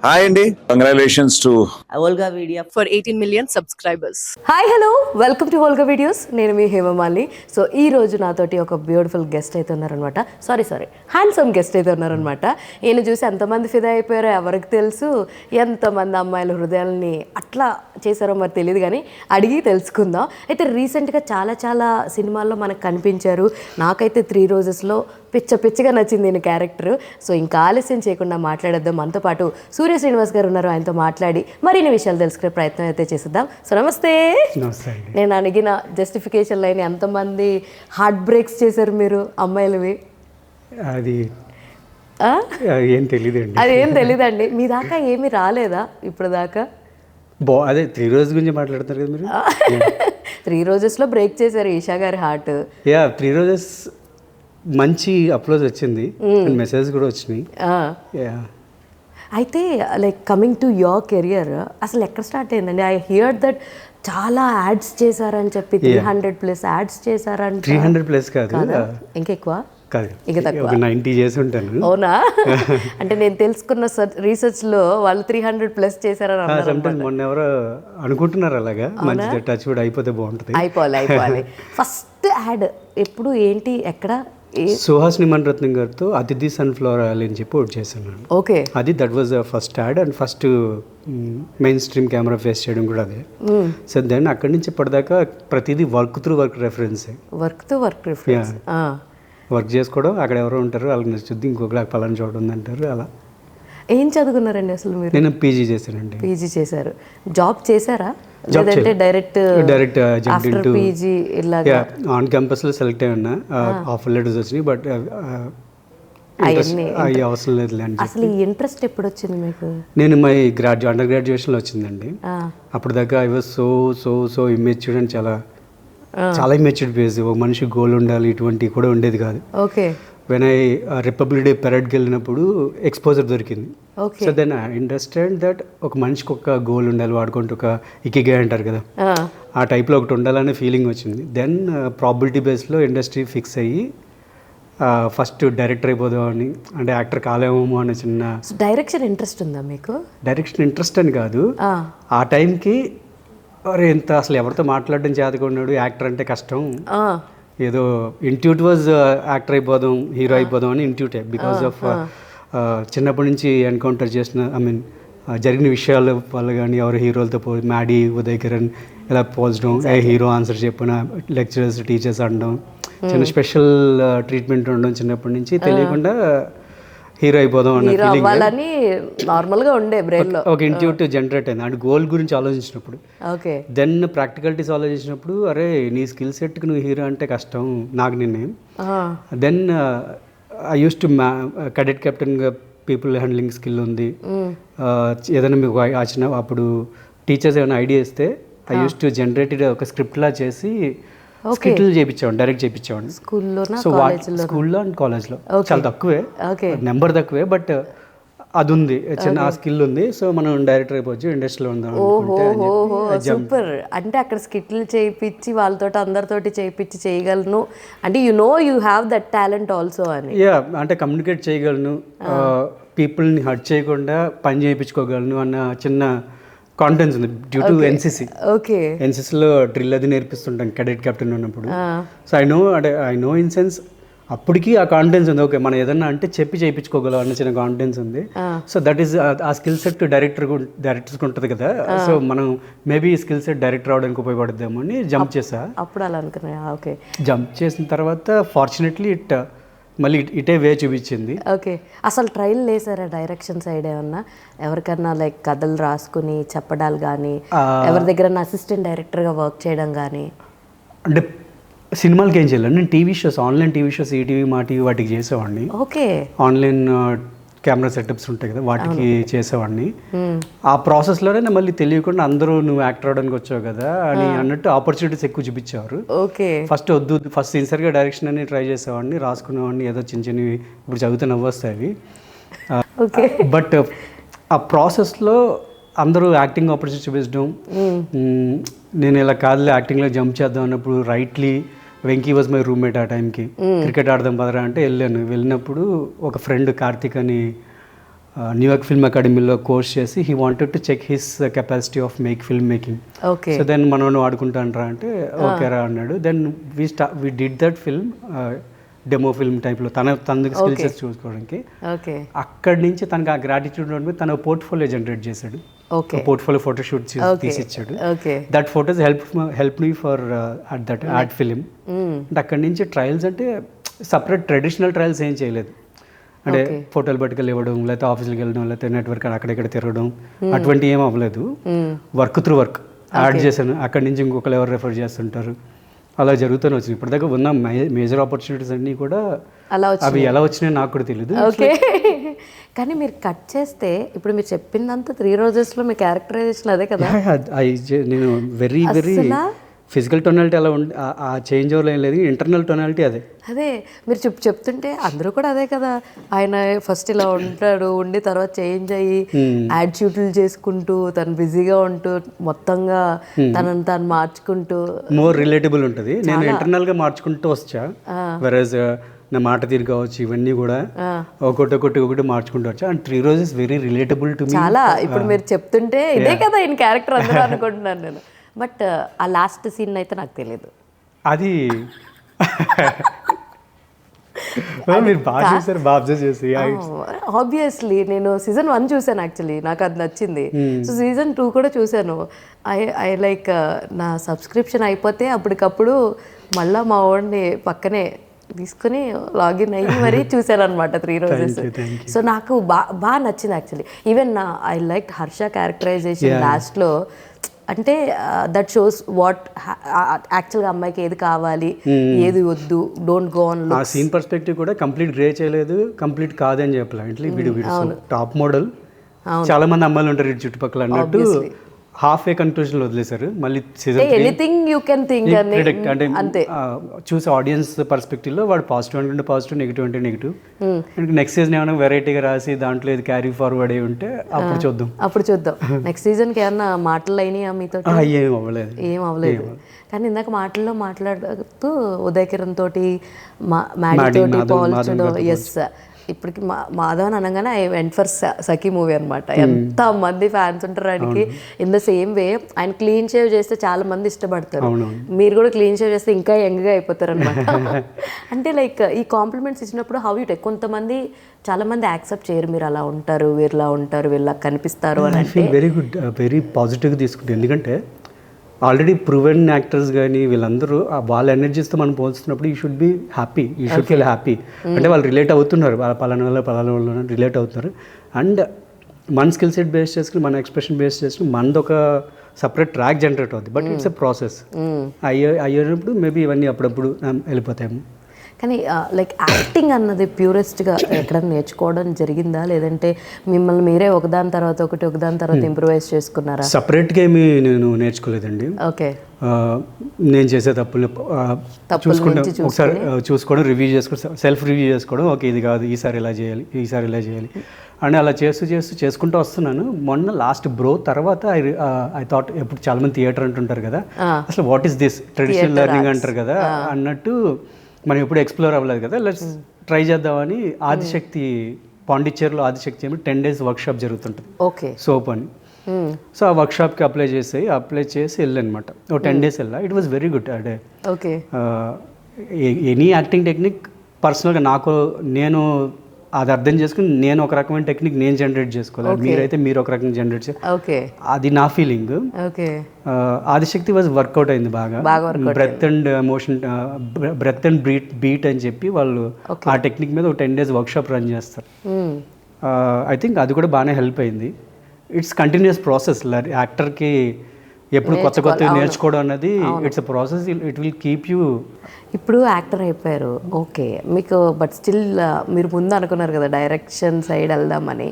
Hi అండి, congratulations to Volga Media for 18 million subscribers. Hi hello welcome to Volga videos. నేను మీ Hema Malini. So ఈ రోజు నాతోటి ఒక బ్యూటిఫుల్ గెస్ట్ అయితే ఉన్నారనమాట. సారీ హ్యాండ్సమ్ గెస్ట్ అయితే ఉన్నారనమాట. ఈయన చూసి ఎంతమంది ఫిదా అయిపోయారో ఎవరికి తెలుసు, ఎంతమంది అమ్మాయిల హృదయాలని అట్లా చేశారో మరి తెలియదు, కానీ అడిగి తెలుసుకుందాం. అయితే రీసెంట్గా చాలా సినిమాల్లో మనకు కనిపించారు. నాకైతే 3 రోజెస్లో పిచ్చిగా నచ్చింది ఈయన క్యారెక్టర్. సో ఇంకా ఆలస్యం చేయకుండా మాట్లాడేద్దాం. మనతో పాటు సూర్య శ్రీనివాస్ గారు ఉన్నారు, ఆయనతో మాట్లాడి మరిన్ని విషయాలు తెలుసుకునే ప్రయత్నం అయితే చేద్దాం. సో నమస్తే. నేను అడిగిన జస్టిఫికేషన్ లైన్ ఎంతమంది హార్ట్ బ్రేక్స్ చేశారు మీరు అమ్మాయిలవి? అది ఏం తెలియదండి. అదేం తెలీదండి. మీ దాకా ఏమీ రాలేదా ఇప్పుడు దాకా? అదే 3 రోజుల గురించి మాట్లాడతారు కదా మీరు. 3 రోజెస్లో బ్రేక్ చేశారు ఈషా గారి హార్ట్. 3 రోజెస్ మంచి అప్లోజ్ వచ్చింది, మెసేజ్ కూడా వచ్చినాయి. అయితే like coming to your career, అసలు ఎక్కడ స్టార్ట్ అయిందండి? ఐ హియర్ దట్ చాలా యాడ్స్ చేశారని చెప్పి 300+ యాడ్స్ చేశారని. 300+ కాదు, ఇంకెక్కువ కాదు, ఇంకా తక్కువ, 90 చేసి ఉంటాను. అవునా? అంటే నేను తెలుసుకున్న రీసెర్చ్లో వాళ్ళు 300+ చేశారని అన్నారు. మొన్న ఎవరో అనుకుంటున్నారు అలాగా. మంచి టచ్ కూడా అయిపోతే బాగుంటుంది. అయిపోవాలి. ఫస్ట్ యాడ్ ఎప్పుడు, ఏంటి, ఎక్కడ? సుహాసిని మణిరత్నం గారితో అతిథి సన్ఫ్లవర్ ఆయిల్ అని చెప్పి ఒకటి చేశాను. ఓకే, అది that was first add and first main stream camera face చేయడం కూడా అదే. సో దెన్ అక్కడి నుంచి ఇప్పటిదాకా ప్రతిదీ వర్క్ రెఫరెన్స్. వర్క్ చేసుకోవడం, అక్కడ ఎవరో ఉంటారు వాళ్ళకి నచ్చుద్ది, ఇంకొకలాగా పలానా చోట ఉందంటారు. అలా. ఏం చదువుకున్నారండి అసలు మీరు? నేను పీజీ చేశానండి. పీజీ చేశారు. జాబ్ చేశారా లేదంటే డైరెక్ట్ ఆఫ్టర్ పీజీ ఇలాగా? ఆన్ క్యాంపస్లో సెలెక్ట్ అయ్యి ఉన్నా, ఆఫర్ లెటర్స్ వచ్చినాయి, బట్ అవి అవసరం లేదు. అసలు ఈ ఇంట్రెస్ట్ ఎప్పుడు వచ్చింది మీకు? నేను మై అండర్ గ్రాడ్యుయేషన్లో వచ్చిందండి. అప్పుడు దాకా I was so immatured and చాలా ఇమ్మెచ్యూర్డ్ ఫేజ్. ఒక మనిషి గోల్ ఉండాలి, ఇటువంటి కూడా ఉండేది కాదు. Okay. When I republic day పెరడ్కి వెళ్ళినప్పుడు ఎక్స్పోజర్ దొరికింది. So then I understand that ఒక మనిషికి ఒక గోల్ ఉండాలి, వాడుకుంటూ ఒక ఇకిగా అంటారు కదా, ఆ టైప్లో ఒకటి ఉండాలనే ఫీలింగ్ వచ్చింది. దెన్ ప్రాబిలిటీ బేస్లో ఇండస్ట్రీ ఫిక్స్ అయ్యి ఫస్ట్ డైరెక్టర్ అయిపోదామని, అంటే యాక్టర్ కాలేమో అనే చిన్న. డైరెక్షన్ ఇంట్రెస్ట్ ఉందా మీకు? డైరెక్షన్ ఇంట్రెస్ట్ అని కాదు, ఆ టైంకి ఎంత అసలు ఎవరితో మాట్లాడడం చేతకున్నాడు, యాక్టర్ అంటే కష్టం, ఏదో ఇంట్యూట్ వాజ్ యాక్టర్ అయిపోదాం, హీరో అయిపోదాం అని ఇంట్యూటే. బికాస్ ఆఫ్ చిన్నప్పటి నుంచి ఎన్కౌంటర్ చేసిన, జరిగిన విషయాల వల్ల కానీ, ఎవరు హీరోలతో మ్యాడీ, ఉదయ్ కిరణ్ ఇలా పోల్చడం, హీరో ఆన్సర్ చెప్పిన లెక్చరర్స్ టీచర్స్ అనడం, చిన్న స్పెషల్ ట్రీట్మెంట్ ఉండడం చిన్నప్పటి నుంచి, తెలియకుండా హీరో అయిపోదాం అన్న ఫీలింగ్ నార్మల్గా ఉండే బ్రెయిన్లో ఒక ఇంట్యూటివ్ జనరేట్ అయింది. అండ్ గోల్ గురించి ఆలోచించినప్పుడు, దెన్ ప్రాక్టికాలిటీస్ ఆలోచించినప్పుడు, అరే నీ స్కిల్ సెట్కి నువ్వు హీరో అంటే కష్టం నాకు నిర్ణయం. Then I use to cadet కెప్టెన్గా పీపుల్ హ్యాండ్లింగ్ స్కిల్ ఉంది. ఏదైనా మీకు అప్పుడు టీచర్స్ ఏమైనా ఐడియా ఇస్తే ఐ యూస్ టు జనరేటెడ్ ఒక స్క్రిప్ట్లా చేసి స్కిట్లు చేయించేవాడిని, డైరెక్ట్ చేయించేవాడిని స్కూల్లో అండ్ కాలేజ్లో. చాలా తక్కువే, నెంబర్ తక్కువే, బట్ అది ఉంది, చిన్న ఆ స్కిల్ ఉంది. సో మనం డైరెక్టర్ అయిపోవచ్చు, ఇండస్ట్రీలో ఉందాం. సూపర్. అంటే అక్కడ స్కిట్లు చేయించి వాళ్ళతో అందరితోటి చేయించి చేయగలను అంటే you have that talent also అని. అంటే కమ్యూనికేట్ చేయగలను, పీపుల్ని హర్ట్ చేయకుండా పని చేయించుకోగలను అన్న చిన్న కాన్ఫిడెన్స్ ఉంది డ్యూ టు ఎన్సీసీ. ఓకే. ఎన్సీసీలో డ్రిల్ అది నేర్పిస్తుంటాం కెడెట్ కెప్టెన్ ఉన్నప్పుడు. So I know in sense అప్పటికి ఆ కాన్ఫిడెన్స్ ఉంది. ఓకే, మనం ఏదన్నా అంటే చెప్పి చేయించుకోగలం అన్న చిన్న కాన్ఫిడెన్స్ ఉంది. సో దట్ ఈస్ ఆ స్కిల్ సెట్ డైరెక్టర్స్కి ఉంటుంది కదా. సో మనం మేబీ ఈ స్కిల్ సెట్ డైరెక్టర్ అవడానికి ఉపయోగపడుద్దామో అని జంప్ చేసా. అప్పుడు అలా అనుకున్నా. ఓకే. జంప్ చేసిన తర్వాత ఫార్చునేట్లీ మళ్ళీ ఇటే వే చూపించింది. ఓకే. అసలు ట్రైల్ వేసారా డైరెక్షన్ సైడ్ ఏమన్నా? ఎవరికన్నా లైక్ కథలు రాసుకుని చెప్పడాలు కానీ, ఎవరి దగ్గర అసిస్టెంట్ డైరెక్టర్గా వర్క్ చేయడం కానీ? అంటే సినిమాలకి ఏం చేయాలి, నేను TV shows, online TV shows, ETV, మా టీవీ వాటికి చేసేవాడిని. ఓకే. ఆన్లైన్ కెమెరా సెటప్స్ ఉంటాయి కదా, వాటికి చేసేవాడిని. ఆ ప్రాసెస్లోనే మళ్ళీ తెలియకుండా అందరూ నువ్వు యాక్టర్ అవడానికి వచ్చావు కదా అని అన్నట్టు ఆపర్చునిటీస్ ఎక్కువ చూపించేవారు. ఓకే. ఫస్ట్ సిన్సియర్గా డైరెక్షన్ అని ట్రై చేసేవాడిని, రాసుకునేవాడిని, ఏదో చిన్న చిన్నవి ఇప్పుడు చదివితే నవ్వొస్తాయి. బట్ ఆ ప్రాసెస్లో అందరూ యాక్టింగ్ ఆపర్చునిటీ చూపించడం, నేను ఇలా కాదులే యాక్టింగ్లో జంప్ చేద్దాం అన్నప్పుడు rightly Venky was my roommate ఆ టైంకి. క్రికెట్ ఆడదాం పదరా అంటే వెళ్ళాను. వెళ్ళినప్పుడు ఒక ఫ్రెండ్ కార్తిక్ అని న్యూయార్క్ ఫిల్మ్ అకాడమీలో కోర్స్ చేసి he wanted to check his capacity of film making. Okay. So then మనోడు ఆడుకుంటానరా అంటే ఓకే రా అన్నాడు. Then we did that film demo film టైప్లో తనకి స్కిల్స్ చూసుకోవడానికి. ఓకే. అక్కడి నుంచి తనకి ఆ గ్రాటిట్యూడ్ ఉండి తన పోర్ట్ఫోలియో జనరేట్ చేశాడు. ఓకే. పోర్ట్ఫోలియో ఫోటోషూట్ తీసిచ్చాడు. Okay. That photos help me for at that art film. అంటే అక్కడి నుంచి ట్రయల్స్ అంటే సపరేట్ ట్రెడిషనల్ ట్రయల్స్ ఏం చేయలేదు. అంటే ఫోటోలు పట్టుకెళ్ళి ఇవ్వడం, లేకపోతే ఆఫీస్కి వెళ్ళడం, లేకపోతే నెట్వర్క్ అక్కడెక్కడ తిరగడం అటువంటి ఏం అవ్వలేదు. వర్క్ త్రూ వర్క్ యాడ్ చేశాను. అక్కడి నుంచి ఇంకొకరు ఎవరు రెఫర్ చేస్తుంటారు, అలా జరుగుతూనే వచ్చింది. ఇప్పటిదాకా ఉన్న మేజర్ ఆపర్చునిటీస్ అన్నీ కూడా అవి ఎలా వచ్చినాయో నాకు కూడా తెలియదు. ఓకే. కానీ మీరు కట్ చేస్తే ఇప్పుడు మీరు చెప్పిందంతా 3 రోజెస్లో మీ క్యారెక్టరైజేషన్ అదే కదా. నేను వెరీ ఫిజికల్ టొనాలిటీ అలా ఆ చేంజ్ ఓవర్ ఏం లేదు, ఇంటర్నల్ టొనాలిటీ అదే మీరు చెప్తుంటే అందరూ కూడా అదే కదా. ఆయన ఫస్ట్ ఇలా ఉంటాడు, ఉండి తర్వాత చేంజ్ అయ్యి యాడ్ షూట్లు చేసుకుంటూ తను బిజీగా ఉంటూ మొత్తంగా తనని తాను మార్చుకుంటూ మోర్ రిలేటబుల్ ఉంటుంది. నేను ఇంటర్నల్గా మార్చుకుంటూ వచ్చా. వెరస్ నా మాట తీరు కావచ్చు, ఇవన్నీ కూడా ఒకటి మార్చుకుంటూ వచ్చా. And 3 roses very relatable to me. చాలా ఇప్పుడు మీరు చెప్తుంటే ఇదే కదా ఈయన క్యారెక్టర్ అందరూ అనుకుంటున్నాను నేను. బట్ ఆ లాస్ట్ సీన్ అయితే నాకు తెలియదు. అది మీరు బాగా చూసారు, బాగా చేసి. ఆబ్వియస్లీ నేను సీజన్ 1 చూసాను, యాక్చువల్లీ నాకు అది నచ్చింది. సో సీజన్ 2 కూడా చూశాను. ఐ లైక్ నా సబ్స్క్రిప్షన్ అయిపోతే అప్పటికప్పుడు మళ్ళీ మా వాడిని పక్కనే తీసుకుని లాగిన్ అయ్యి మరీ చూశాను అనమాట 3 రోజెస్. సో నాకు బాగా నచ్చింది actually. Even I like Harsha characterisation లాస్ట్లో. అంటే దట్ షోస్ వాట్ యాక్చువల్గా అమ్మాయికి ఏది కావాలి, ఏది వద్దు, డోంట్ గో ఆన్. ఆ సీన్ పర్స్పెక్టివ్ కూడా కంప్లీట్ గ్రే చేయలేదు, కంప్లీట్ కాదని చెప్పలేదు. వీడు టాప్ మోడల్, చాలా మంది అమ్మాయిలు ఉంటారు ఇటు చుట్టుపక్కల అన్నట్టు హాఫ్ ఏ కన్క్లూజన్ వదిలేశారు. మళ్ళీ season anything you can think అంటే అంతే చూసే ఆడియన్స్ పర్స్పెక్టివ్ లో వాడు పాజిటివ్ అంటే పాజిటివ్, నెగిటివ్ అంటే నెగిటివ్. నెక్స్ట్ సీజన్ ఏమైనా వెరైటీగా రాసి దాంట్లో ఇది క్యారీ ఫార్వర్డ్ అయ్యి ఉంటే అప్పుడు చూద్దాం. నెక్స్ట్ సీజన్కి ఏమన్నా మాటలు అయినాయా మీతో? ఏం అవ్వలేదు. కానీ ఇందాక మాటల్లో మాట్లాడుతూ ఉదయ్ కిరణ్ తోటి మ్యాడీ తోటి పోల్చడం. ఎస్, ఇప్పటికి మాధవన్ అనగానే I went for Sakhi movie అనమాట. ఎంత మంది ఫ్యాన్స్ ఉంటారు ఆయనకి. ఇన్ ద సేమ్ వే ఆయన క్లీన్ షేవ్ చేస్తే చాలా మంది ఇష్టపడతారు. మీరు కూడా క్లీన్ షేవ్ చేస్తే ఇంకా యంగ్గా అయిపోతారు అనమాట. అంటే లైక్ ఈ కాంప్లిమెంట్స్ ఇచ్చినప్పుడు హౌ యూ టేక్. కొంతమంది చాలా మంది యాక్సెప్ట్ చేయరు, మీరు అలా ఉంటారు, వీళ్ళలా ఉంటారు, వీళ్ళ కనిపిస్తారు అని. అంటే వెరీ గుడ్, వెరీ పాజిటివ్గా తీసుకుంటారు. ఎందుకంటే ఆల్రెడీ ప్రూవెన్ యాక్టర్స్ కానీ వీళ్ళందరూ వాళ్ళ ఎనర్జీస్తో మనం పోల్చుతున్నప్పుడు you should be happy, you should feel happy. అంటే వాళ్ళు రిలేట్ అవుతున్నారు, పలానా వాళ్ళు రిలేట్ అవుతున్నారు. అండ్ మన స్కిల్ సెట్ బేస్ చేసుకుని, మన ఎక్స్ప్రెషన్ బేస్ చేసుకుని మనది ఒక సపరేట్ ట్రాక్ జనరేట్ అవుతుంది. But it's a process. అయ్యేటప్పుడు మేబీ ఇవన్నీ అప్పుడప్పుడు వెళ్ళిపోతాము. కానీ లైక్ యాక్టింగ్ అన్నది ప్యూరెస్ట్గా ఎక్కడైనా నేర్చుకోవడం జరిగిందా, లేదంటే మిమ్మల్ని మీరే ఒకదాని తర్వాత ఇంప్రూవైజ్ చేసుకున్నారా? సపరేట్గా ఏమీ నేను నేర్చుకోలేదండి. ఓకే. నేను చేసే తప్పులు ఒకసారి చూసుకోవడం, రివ్యూ చేసుకోవడం, సెల్ఫ్ రివ్యూ చేసుకోవడం. ఓకే ఇది కాదు, ఈసారి ఇలా చేయాలి అని అలా చేసుకుంటూ వస్తున్నాను. మొన్న లాస్ట్ బ్రో తర్వాత ఐ థాట్, ఎప్పుడు చాలా మంది థియేటర్ అంటుంటారు కదా, అసలు what is this traditional learning అంటారు కదా అన్నట్టు మనం ఎప్పుడు ఎక్స్ప్లోర్ అవ్వలేదు కదా, లెట్స్ ట్రై చేద్దామని ఆదిశక్తి పాండిచ్చేరిలో ఆదిశక్తి 10 days వర్క్షాప్ జరుగుతుంటుంది. ఓకే. సోప్ అని. సో ఆ వర్క్షాప్కి అప్లై చేసి వెళ్ళానమాట. 10 days వెళ్ళా. It was very good. అంటే ఓకే, ఎనీ యాక్టింగ్ టెక్నిక్ పర్సనల్గా నేను అది అర్థం చేసుకుని నేను ఒక రకమైన టెక్నిక్ నేను జనరేట్ చేసుకోవాలి, మీరైతే మీరు ఒక రకంగా జనరేట్ చేయాలి. ఓకే, అది నా feeling. Okay. Adishakti was work out అయింది బాగా. Breath and motion, breath and beat అని చెప్పి వాళ్ళు ఆ టెక్నిక్ మీద ఒక 10 days వర్క్షాప్ రన్ చేస్తారు. ఐ థింక్ అది కూడా బాగానే హెల్ప్ అయింది. It's continuous process. యాక్టర్కి ఎప్పుడు కొత్త నేర్చుకోవడం అన్నది it's a process. It will keep you. ఇప్పుడు యాక్టర్ అయిపోయారు, ఓకే, మీకు బట్ స్టిల్ మీరు ముందు అనుకున్నారు కదా డైరెక్షన్ సైడ్ వెళ్దామని.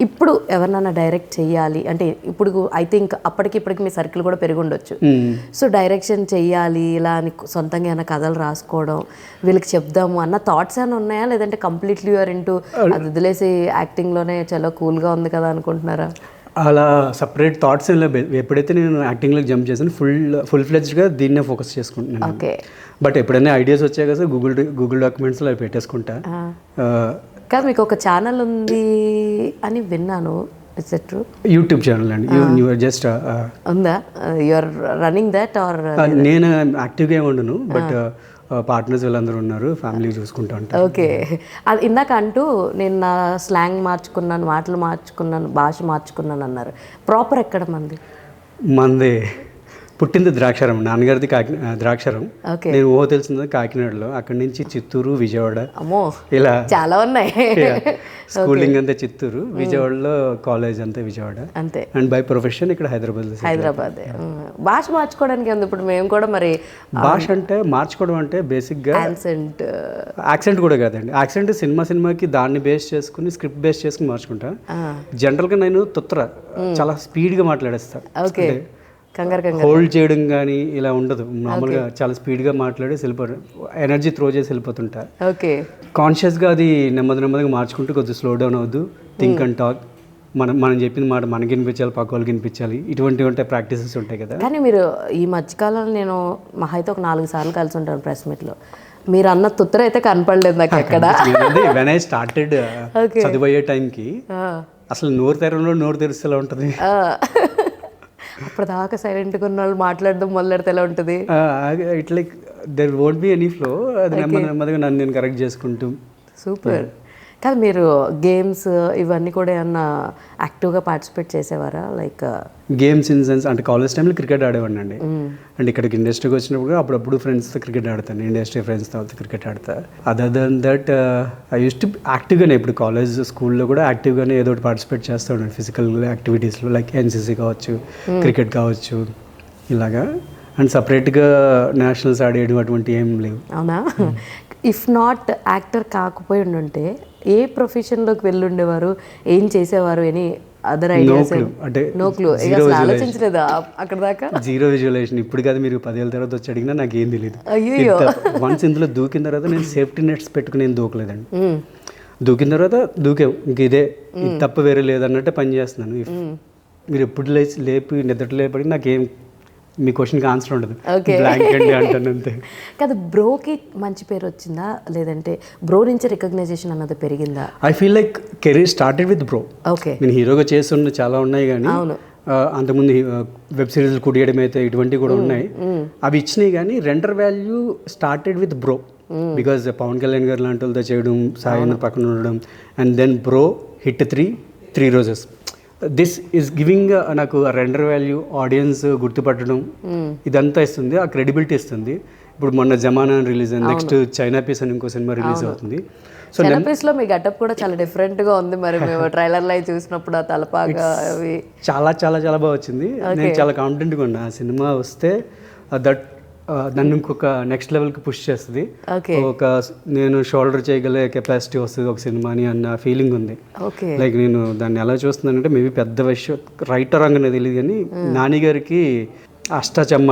ఇప్పుడు ఎవరినైనా డైరెక్ట్ చెయ్యాలి అంటే, ఇప్పుడు ఐ థింక్ ఇప్పటికి మీ సర్కిల్ కూడా పెరిగి ఉండొచ్చు. సో డైరెక్షన్ చెయ్యాలి ఇలా అని సొంతంగా ఏమైనా కథలు రాసుకోవడం, వీళ్ళకి చెప్దాము అన్న థాట్స్ ఏమైనా ఉన్నాయా, లేదంటే కంప్లీట్లీ యూఆర్ ఇంటూ అది వదిలేసి యాక్టింగ్లోనే చాలా కూల్గా ఉంది కదా అనుకుంటున్నారా? అలా సపరేట్ థాట్స్ ఎప్పుడైతే నేను యాక్టింగ్లోకి జంప్ చేశాను, ఫుల్ ఫ్లెడ్జ్డ్గా దీన్నే ఫోకస్ చేసుకుంటున్నాను. ఓకే. బట్ ఎప్పుడైనా ఐడియాస్ వచ్చాయి కదా, గూగుల్ డాక్యుమెంట్స్లో అవి పెట్టేసుకుంటా. కాదు మీకు ఒక ఛానల్ ఉంది అని విన్నాను, it's it true? YouTube channel అండి. యూ జస్ట్ ఉందా? You are running that or? నేను యాక్టివ్గా ఏమి ఉండను, బట్ పార్ట్నర్స్ వీళ్ళందరూ ఉన్నారు, ఫ్యామిలీ చూసుకుంటా ఉంటాను. ఓకే. అది ఇందాక అంటూ నేను నా స్లాంగ్ మార్చుకున్నాను, మాటలు మార్చుకున్నాను, భాష మార్చుకున్నాను అన్నారు. ప్రాపర్ ఎక్కడ మంది? మంది పుట్టింది ద్రాక్షారం, నాన్నగారిది ద్రాక్షారం. ఓకే. నేను తెలిసింది కాకినాడలో, అక్కడి నుంచి చిత్తూరు, విజయవాడ, అమ్మో ఇలా చాలా ఉన్నాయి. స్కూలింగ్ అంతా చిత్తూరు, విజయవాడలో కాలేజ్ అంతా విజయవాడ అంతే. అండ్ బై ప్రొఫెషన్ ఇక్కడ హైదరాబాద్. భాష మార్చుకోవడానికి ఉంది. ఇప్పుడు మేము కూడా మరి భాష అంటే మార్చుకోవడం అంటే బేసిక్గా యాక్సెంట్ కూడా కాదండి. యాక్సెంట్ సినిమాకి దాన్ని బేస్ చేసుకుని, స్క్రిప్ట్ బేస్ చేసుకుని మార్చుకుంటా. జనరల్గా నేను చాలా స్పీడ్గా మాట్లాడేస్తాను. ఓకే. హోల్డ్ చేయడం కానీ ఇలా ఉండదు. మామూలుగా చాలా స్పీడ్గా మాట్లాడి ఎనర్జీ త్రో చేసి వెళ్ళిపోతుంటా. ఓకే. కాన్షియస్గా అది నెమ్మదిగా మార్చుకుంటూ కొద్దిగా స్లో డౌన్ అవ్వద్దు. Think and talk. మనం చెప్పిన మాట మనకి వినిపించాలి, పక్క వాళ్ళకి వినిపించాలి. ఇటువంటి ప్రాక్టీసెస్ ఉంటాయి కదా. కానీ మీరు ఈ మధ్యకాలంలో నేను మహా అయితే ఒక 4 సార్లు కలిసి ఉంటాను ప్రెస్ మీట్లో. మీరు అన్న తుత్తర అయితే కనపడలేదు నాకు ఎక్కడ. వెన్ ఐ స్టార్టెడ్ చదివయ్యే టైంకి అసలు నోరు తెరిస్తేలా ఉంటుంది. అప్పుడు దాకా సైలెంట్గా ఉన్న వాళ్ళు మాట్లాడడం మొదలెడితే ఎలా ఉంటుంది? It like there won't be any flow. అది నెమ్మదిగా నన్ను నేను కరెక్ట్ చేసుకుంటూ. సూపర్. కాదు మీరు గేమ్స్ ఇవన్నీ కూడా ఏమన్నా యాక్టివ్గా పార్టిసిపేట్ చేసేవారా? లైక్ గేమ్స్ ఇన్ సెన్స్ అంటే కాలేజ్ టైంలో క్రికెట్ ఆడేవాడిని అండి. అండ్ ఇక్కడికి ఇండస్ట్రీకి వచ్చినప్పుడు అప్పుడప్పుడు ఫ్రెండ్స్తో క్రికెట్ ఆడతాను. ఇండస్ట్రీ ఫ్రెండ్స్తో క్రికెట్ ఆడతా. Other than that I use to యాక్టివ్గానే ఇప్పుడు కాలేజ్ స్కూల్లో కూడా యాక్టివ్గానే ఏదో ఒకటి పార్టిసిపేట్ చేస్తూ ఉన్నాను ఫిజికల్ యాక్టివిటీస్లో. లైక్ ఎన్సీసీ కావచ్చు, క్రికెట్ కావచ్చు, ఇలాగా. అండ్ సపరేట్గా నేషనల్స్ ఆడేయడం అటువంటి ఏం లేవు. అవునా? ఇఫ్ నాట్ యాక్టర్ కాకపోయి ఉండుంటే ఏ ప్రొఫెషన్లోకి వెళ్ళుండేవారు, ఏం చేసేవారు అని అదర్ ఐడియాస్? No clue. ఆలోచించలేదా అక్కడ దాకా? Zero visualisation. ఇప్పుడు కాదు, మీరు 10 ఏళ్ళ తర్వాత వచ్చి అడిగినా నాకు ఏం తెలియదు. అయ్యో. వన్స్ ఇందులో దూకిన తర్వాత నేను సేఫ్టీ నెట్స్ పెట్టుకుని నేను దూకలేదండి. దూకిన తర్వాత దూకావు, ఇంక ఇదే తప్ప వేరే లేదన్నట్టే పని చేస్తున్నాను. మీరు ఎప్పుడు లేపి నిద్ర లేపడి నాకేం మీ క్వశ్చన్కి ఆన్సర్ ఉండదు. బ్లాంక్ అండి అంటాను అంతే. కదా, బ్రోకి మంచి పేరు వచ్చిందా, లేదంటే బ్రో నుంచి రికగ్నైజేషన్ అన్నది పెరిగిందా? I feel like career started with bro. Okay. నేను హీరోగా చేస్తున్న చాలా ఉన్నాయి, కానీ అంతకుముందు వెబ్ సిరీస్లు కుడియడం అయితే ఇటువంటివి కూడా ఉన్నాయి. అవి ఇచ్చినాయి, కానీ render value started with bro. Because Pawan Kalyan garu లాంటి వాళ్ళతో చేయడం, సాయి పక్కన ఉండడం, and then bro hit 3 roses. This is giving నాకు రెండర్ వాల్యూ, ఆడియన్స్ గుర్తుపట్టడం, ఇదంతా ఇస్తుంది, ఆ క్రెడిబిలిటీ ఇస్తుంది. ఇప్పుడు మొన్న జమానా రిలీజ్ అయింది, నెక్స్ట్ చైనా పీస్ అని ఇంకో సినిమా రిలీజ్ అవుతుంది. సో చైనా పీస్లో మీ గెటప్ కూడా చాలా డిఫరెంట్గా ఉంది. మరి మేము ట్రైలర్లో చూసినప్పుడు ఆ తలపాగా అవి చాలా చాలా చాలా బాగా వచ్చింది. నేను చాలా కాన్ఫిడెంట్గా ఉన్నా ఆ సినిమా వస్తే దట్ నన్ను ఇంకొక నెక్స్ట్ లెవెల్కి పుష్ చేస్తుంది. నేను షోల్డర్ చేయగలే కెపాసిటీ వస్తుంది ఒక సినిమాని అన్న ఫీలింగ్ ఉంది. లైక్ నేను దాన్ని ఎలా చూస్తున్నానంటే మేబీ పెద్ద విషయం రైటర్ రంగనే తెలియదు, కానీ నాని గారికి అష్టాచమ్మ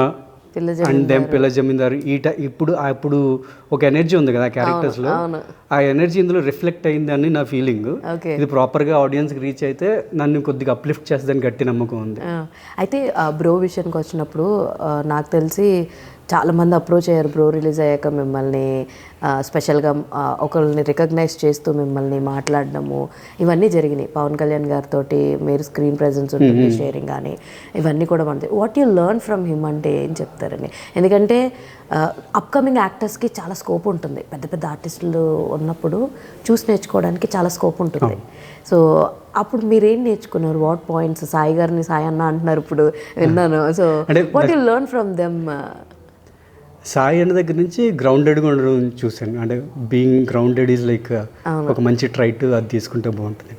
అండ్ దెం పిల్ల జమీందారు అప్పుడు ఒక ఎనర్జీ ఉంది కదా క్యారెక్టర్స్లో, ఆ ఎనర్జీ ఇందులో రిఫ్లెక్ట్ అయిందని నా ఫీలింగ్. ఇది ప్రాపర్గా ఆడియన్స్కి రీచ్ అయితే నన్ను కొద్దిగా అప్లిఫ్ట్ చేస్తుందని గట్టి నమ్మకం ఉంది. అయితే బ్రో విషయానికి వచ్చినప్పుడు నాకు తెలిసి చాలామంది అప్రోచ్ అయ్యారు బ్రో రిలీజ్ అయ్యాక మిమ్మల్ని, స్పెషల్గా ఒకరిని రికగ్నైజ్ చేస్తూ మిమ్మల్ని మాట్లాడడము ఇవన్నీ జరిగినాయి. పవన్ కళ్యాణ్ గారితో మీరు స్క్రీన్ ప్రెజెన్స్ ఉంటుంది, షేరింగ్ కానీ ఇవన్నీ కూడా మనది. What you learn from him అంటే ఏం చెప్తారని? ఎందుకంటే అప్కమింగ్ యాక్టర్స్కి చాలా స్కోప్ ఉంటుంది. పెద్ద పెద్ద ఆర్టిస్టులు ఉన్నప్పుడు చూసి నేర్చుకోవడానికి చాలా స్కోప్ ఉంటుంది. సో అప్పుడు మీరేం నేర్చుకున్నారు? What points? సాయి గారిని సాయి అన్న అంటున్నారు ఇప్పుడు విన్నాను. So what you learn from them? Sai అన్న దగ్గర నుంచి గ్రౌండెడ్గా ఉండడం చూశాను. అంటే బీయింగ్ గ్రౌండెడ్ ఈజ్ లైక్ ఒక మంచి ట్రైట్, అది తీసుకుంటే బాగుంటుంది.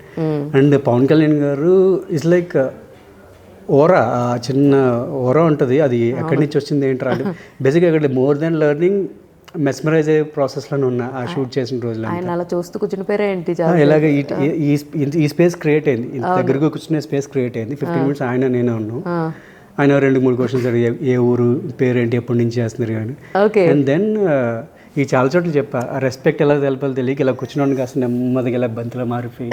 అండ్ పవన్ కళ్యాణ్ గారు ఈజ్ లైక్ ఓరా, చిన్న ఓరా ఉంటుంది, అది ఎక్కడి నుంచి వచ్చింది ఏంటరా అంటే బేసిక్గా ఇక్కడ మోర్ దెన్ లెర్నింగ్ మెస్మరైజ్ అయ్యే ప్రాసెస్లోనే ఉన్నా ఆ షూట్ చేసిన రోజులు. అలా చూస్తూ కూర్చుని పేరే ఏంటి ఇలాగ ఈ స్పేస్ క్రియేట్ అయింది, ఇంత దగ్గరగా కూర్చునే స్పేస్ క్రియేట్ అయింది. 15 minutes ఆయన నేనే ఉన్నాను. ఆయన 2-3 క్వశ్చన్స్ అడిగారు, ఏ ఊరు, పేరేంటి, ఎప్పటి నుంచి చేస్తున్నారు కానీ. అండ్ దెన్ ఈ చాలా చోట్ల చెప్పా, రెస్పెక్ట్ ఎలా తెలపాలి తెలియక ఇలా కూర్చున్నాను, కాస్త నెమ్మదిగా ఇలా బంతిలో మారిపోయి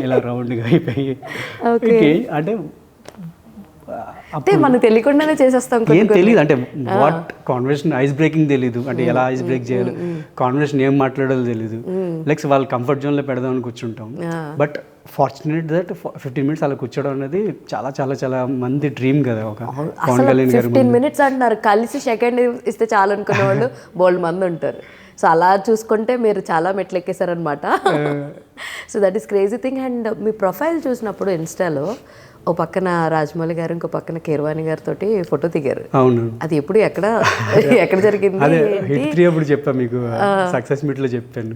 ఇలా రౌండ్గా అయిపోయి. అంటే అంటే మనకు తెలియకుండానే చేసేస్తాం ఏం తెలియదు అంటే వాట్ కాన్వర్సేషన్ ఐస్ బ్రేకింగ్ తెలీదు అంటే ఎలా ఐస్ బ్రేక్ చేయాలి కాన్వర్సేషన్ ఏం మాట్లాడాలో తెలీదు లైక్ వాళ్ళ కంఫర్ట్ జోన్లో పెడదామని కూర్చుంటాం బట్ ఫార్చునేట్ దట్ 15 minutes అలా కూర్చోవడం అనేది చాలా చాలా చాలా మంది డ్రీమ్ కదా ఒక పవన్ కళ్యాణ్ గారు 15 minutes అంటున్నారు, కలిసి సెకండ్ ఇస్తే చాలు అనుకునే వాళ్ళు బోల్డ్ మంది ఉంటారు. సో అలా చూసుకుంటే మీరు చాలా మెట్లు ఎక్కేశారనమాట. So that is crazy thing. And మీ ప్రొఫైల్ చూసినప్పుడు ఇన్స్టాలో ఓ పక్కన రాజమౌళి గారు ఇంకో పక్కన కీరవాణి గారితో ఫోటో దిగారు. అవును, అది ఎప్పుడు ఎక్కడ ఎక్కడ జరిగింది? అదే హిట్ 3 అప్పుడు చెప్పాను మీకు, సక్సెస్ మీట్లో చెప్పాను,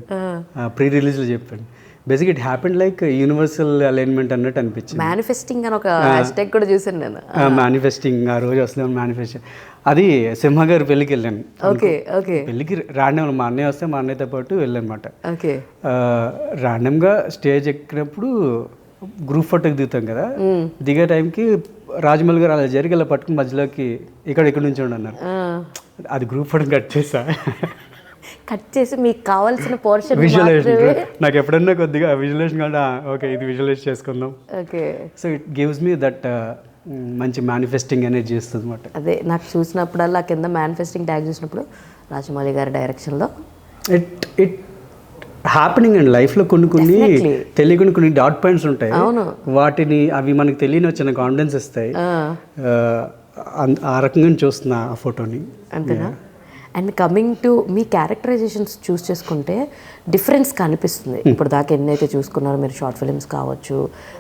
ప్రీ రిలీజ్లో చెప్పాను. Basic it happened like universal alignment అన్నట్టు అనిపించింది. మేనిఫెస్టింగ్ అని ఒక హ్యాష్ ట్యాగ్ కూడా చూసాను నేను. మేనిఫెస్టింగ్ ఆ రోజు వస్తున్నాను మేనిఫెస్టింగ్. అది సింహ గారి పెళ్ళికి వెళ్ళాను. Okay okay. పెళ్ళికి ర్యాండమ్ మా అన్నయ్య వస్తే మా అన్నయ్యతో పాటు వెళ్ళానమాట. ఓకే. ర్యాండమ్గా స్టేజ్ ఎక్కినప్పుడు గ్రూప్ ఫోటోకి దిగుతాం కదా, దిగే టైంకి రాజమౌళి గారు అలా జరిగి అలా పట్టుకుని మధ్యలోకి ఇక్కడ నుంచి అన్నారు. అది గ్రూప్ ఫోటో కట్ చేసి మీకు కావాల్సిన పోర్షన్ విజువలైజేషన్. నాకు ఎప్పుడన్నా కొద్దిగా విజువలైజేషన్ కావాలి, ఓకే ఇది విజువలైజ్ చేసుకుందాం. Okay. So it gives me that మంచి మేనిఫెస్టింగ్ అనేది చేస్తుంది అనమాట. అదే నాకు చూసినప్పుడల్లా కింద మేనిఫెస్టింగ్ ట్యాగ్ చూసినప్పుడు రాజమౌళి గారి డైరెక్షన్లో ఇట్ హ్యాపెనింగ్ అండ్ లైఫ్లో కొన్ని తెలియకుండా కొన్ని డాట్ పాయింట్స్ ఉంటాయి. వాటిని అవి మనకు తెలియని వచ్చిన కాన్ఫిడెన్స్ ఇస్తాయి. ఆ రకంగా చూస్తున్నా ఆ ఫోటోని. అంతేనా? అండ్ కమింగ్ టు మీ క్యారెక్టరైజేషన్స్ చూస్ చేసుకుంటే డిఫరెన్స్ కనిపిస్తుంది. ఇప్పుడు దాకా ఎన్నైతే చూసుకున్నారో మీరు, షార్ట్ ఫిల్మ్స్ కావచ్చు,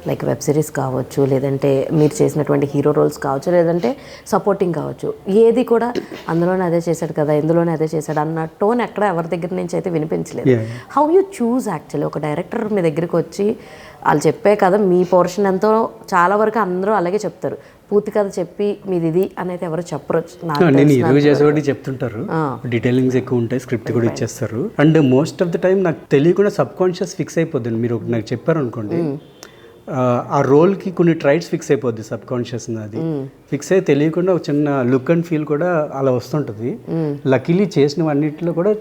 లైక్ వెబ్ సిరీస్ కావచ్చు, లేదంటే మీరు చేసినటువంటి హీరో రోల్స్ కావచ్చు, లేదంటే సపోర్టింగ్ కావచ్చు, ఏది కూడా అందులోనే అదే చేశాడు కదా, ఇందులోనే అదే చేశాడు అన్న టోన్ ఎక్కడ ఎవరి దగ్గర నుంచి అయితే వినిపించలేదు. How you choose actually? ఒక డైరెక్టర్ మీ దగ్గరికి వచ్చి వాళ్ళు చెప్పే కదా మీ పోర్షన్ ఎంతో, చాలా వరకు అందరూ అలాగే చెప్తారు, పూర్తి కథ చెప్పి మీది ఇది అనేది ఎవరు చెప్పరు. నేను ఇరవై చేసేవాడికి చెప్తుంటారు, డీటెయిలింగ్స్ ఎక్కువ ఉంటాయి, స్క్రిప్ట్ కూడా ఇచ్చేస్తారు. And most of the time నాకు తెలియకుండా సబ్ కాన్షియస్ ఫిక్స్ అయిపోద్ది. మీరు నాకు చెప్పారు అనుకోండి, ఆ రోల్కి కొన్ని ట్రైట్స్ ఫిక్స్ అయిపోద్ది సబ్ కాన్షియస్. అది ఫిక్స్ అయ్యి తెలియకుండా ఒక చిన్న లుక్ అండ్ ఫీల్ కూడా అలా వస్తుంటుంది. లక్కీలీ చేసినవన్నిటిలో కూడా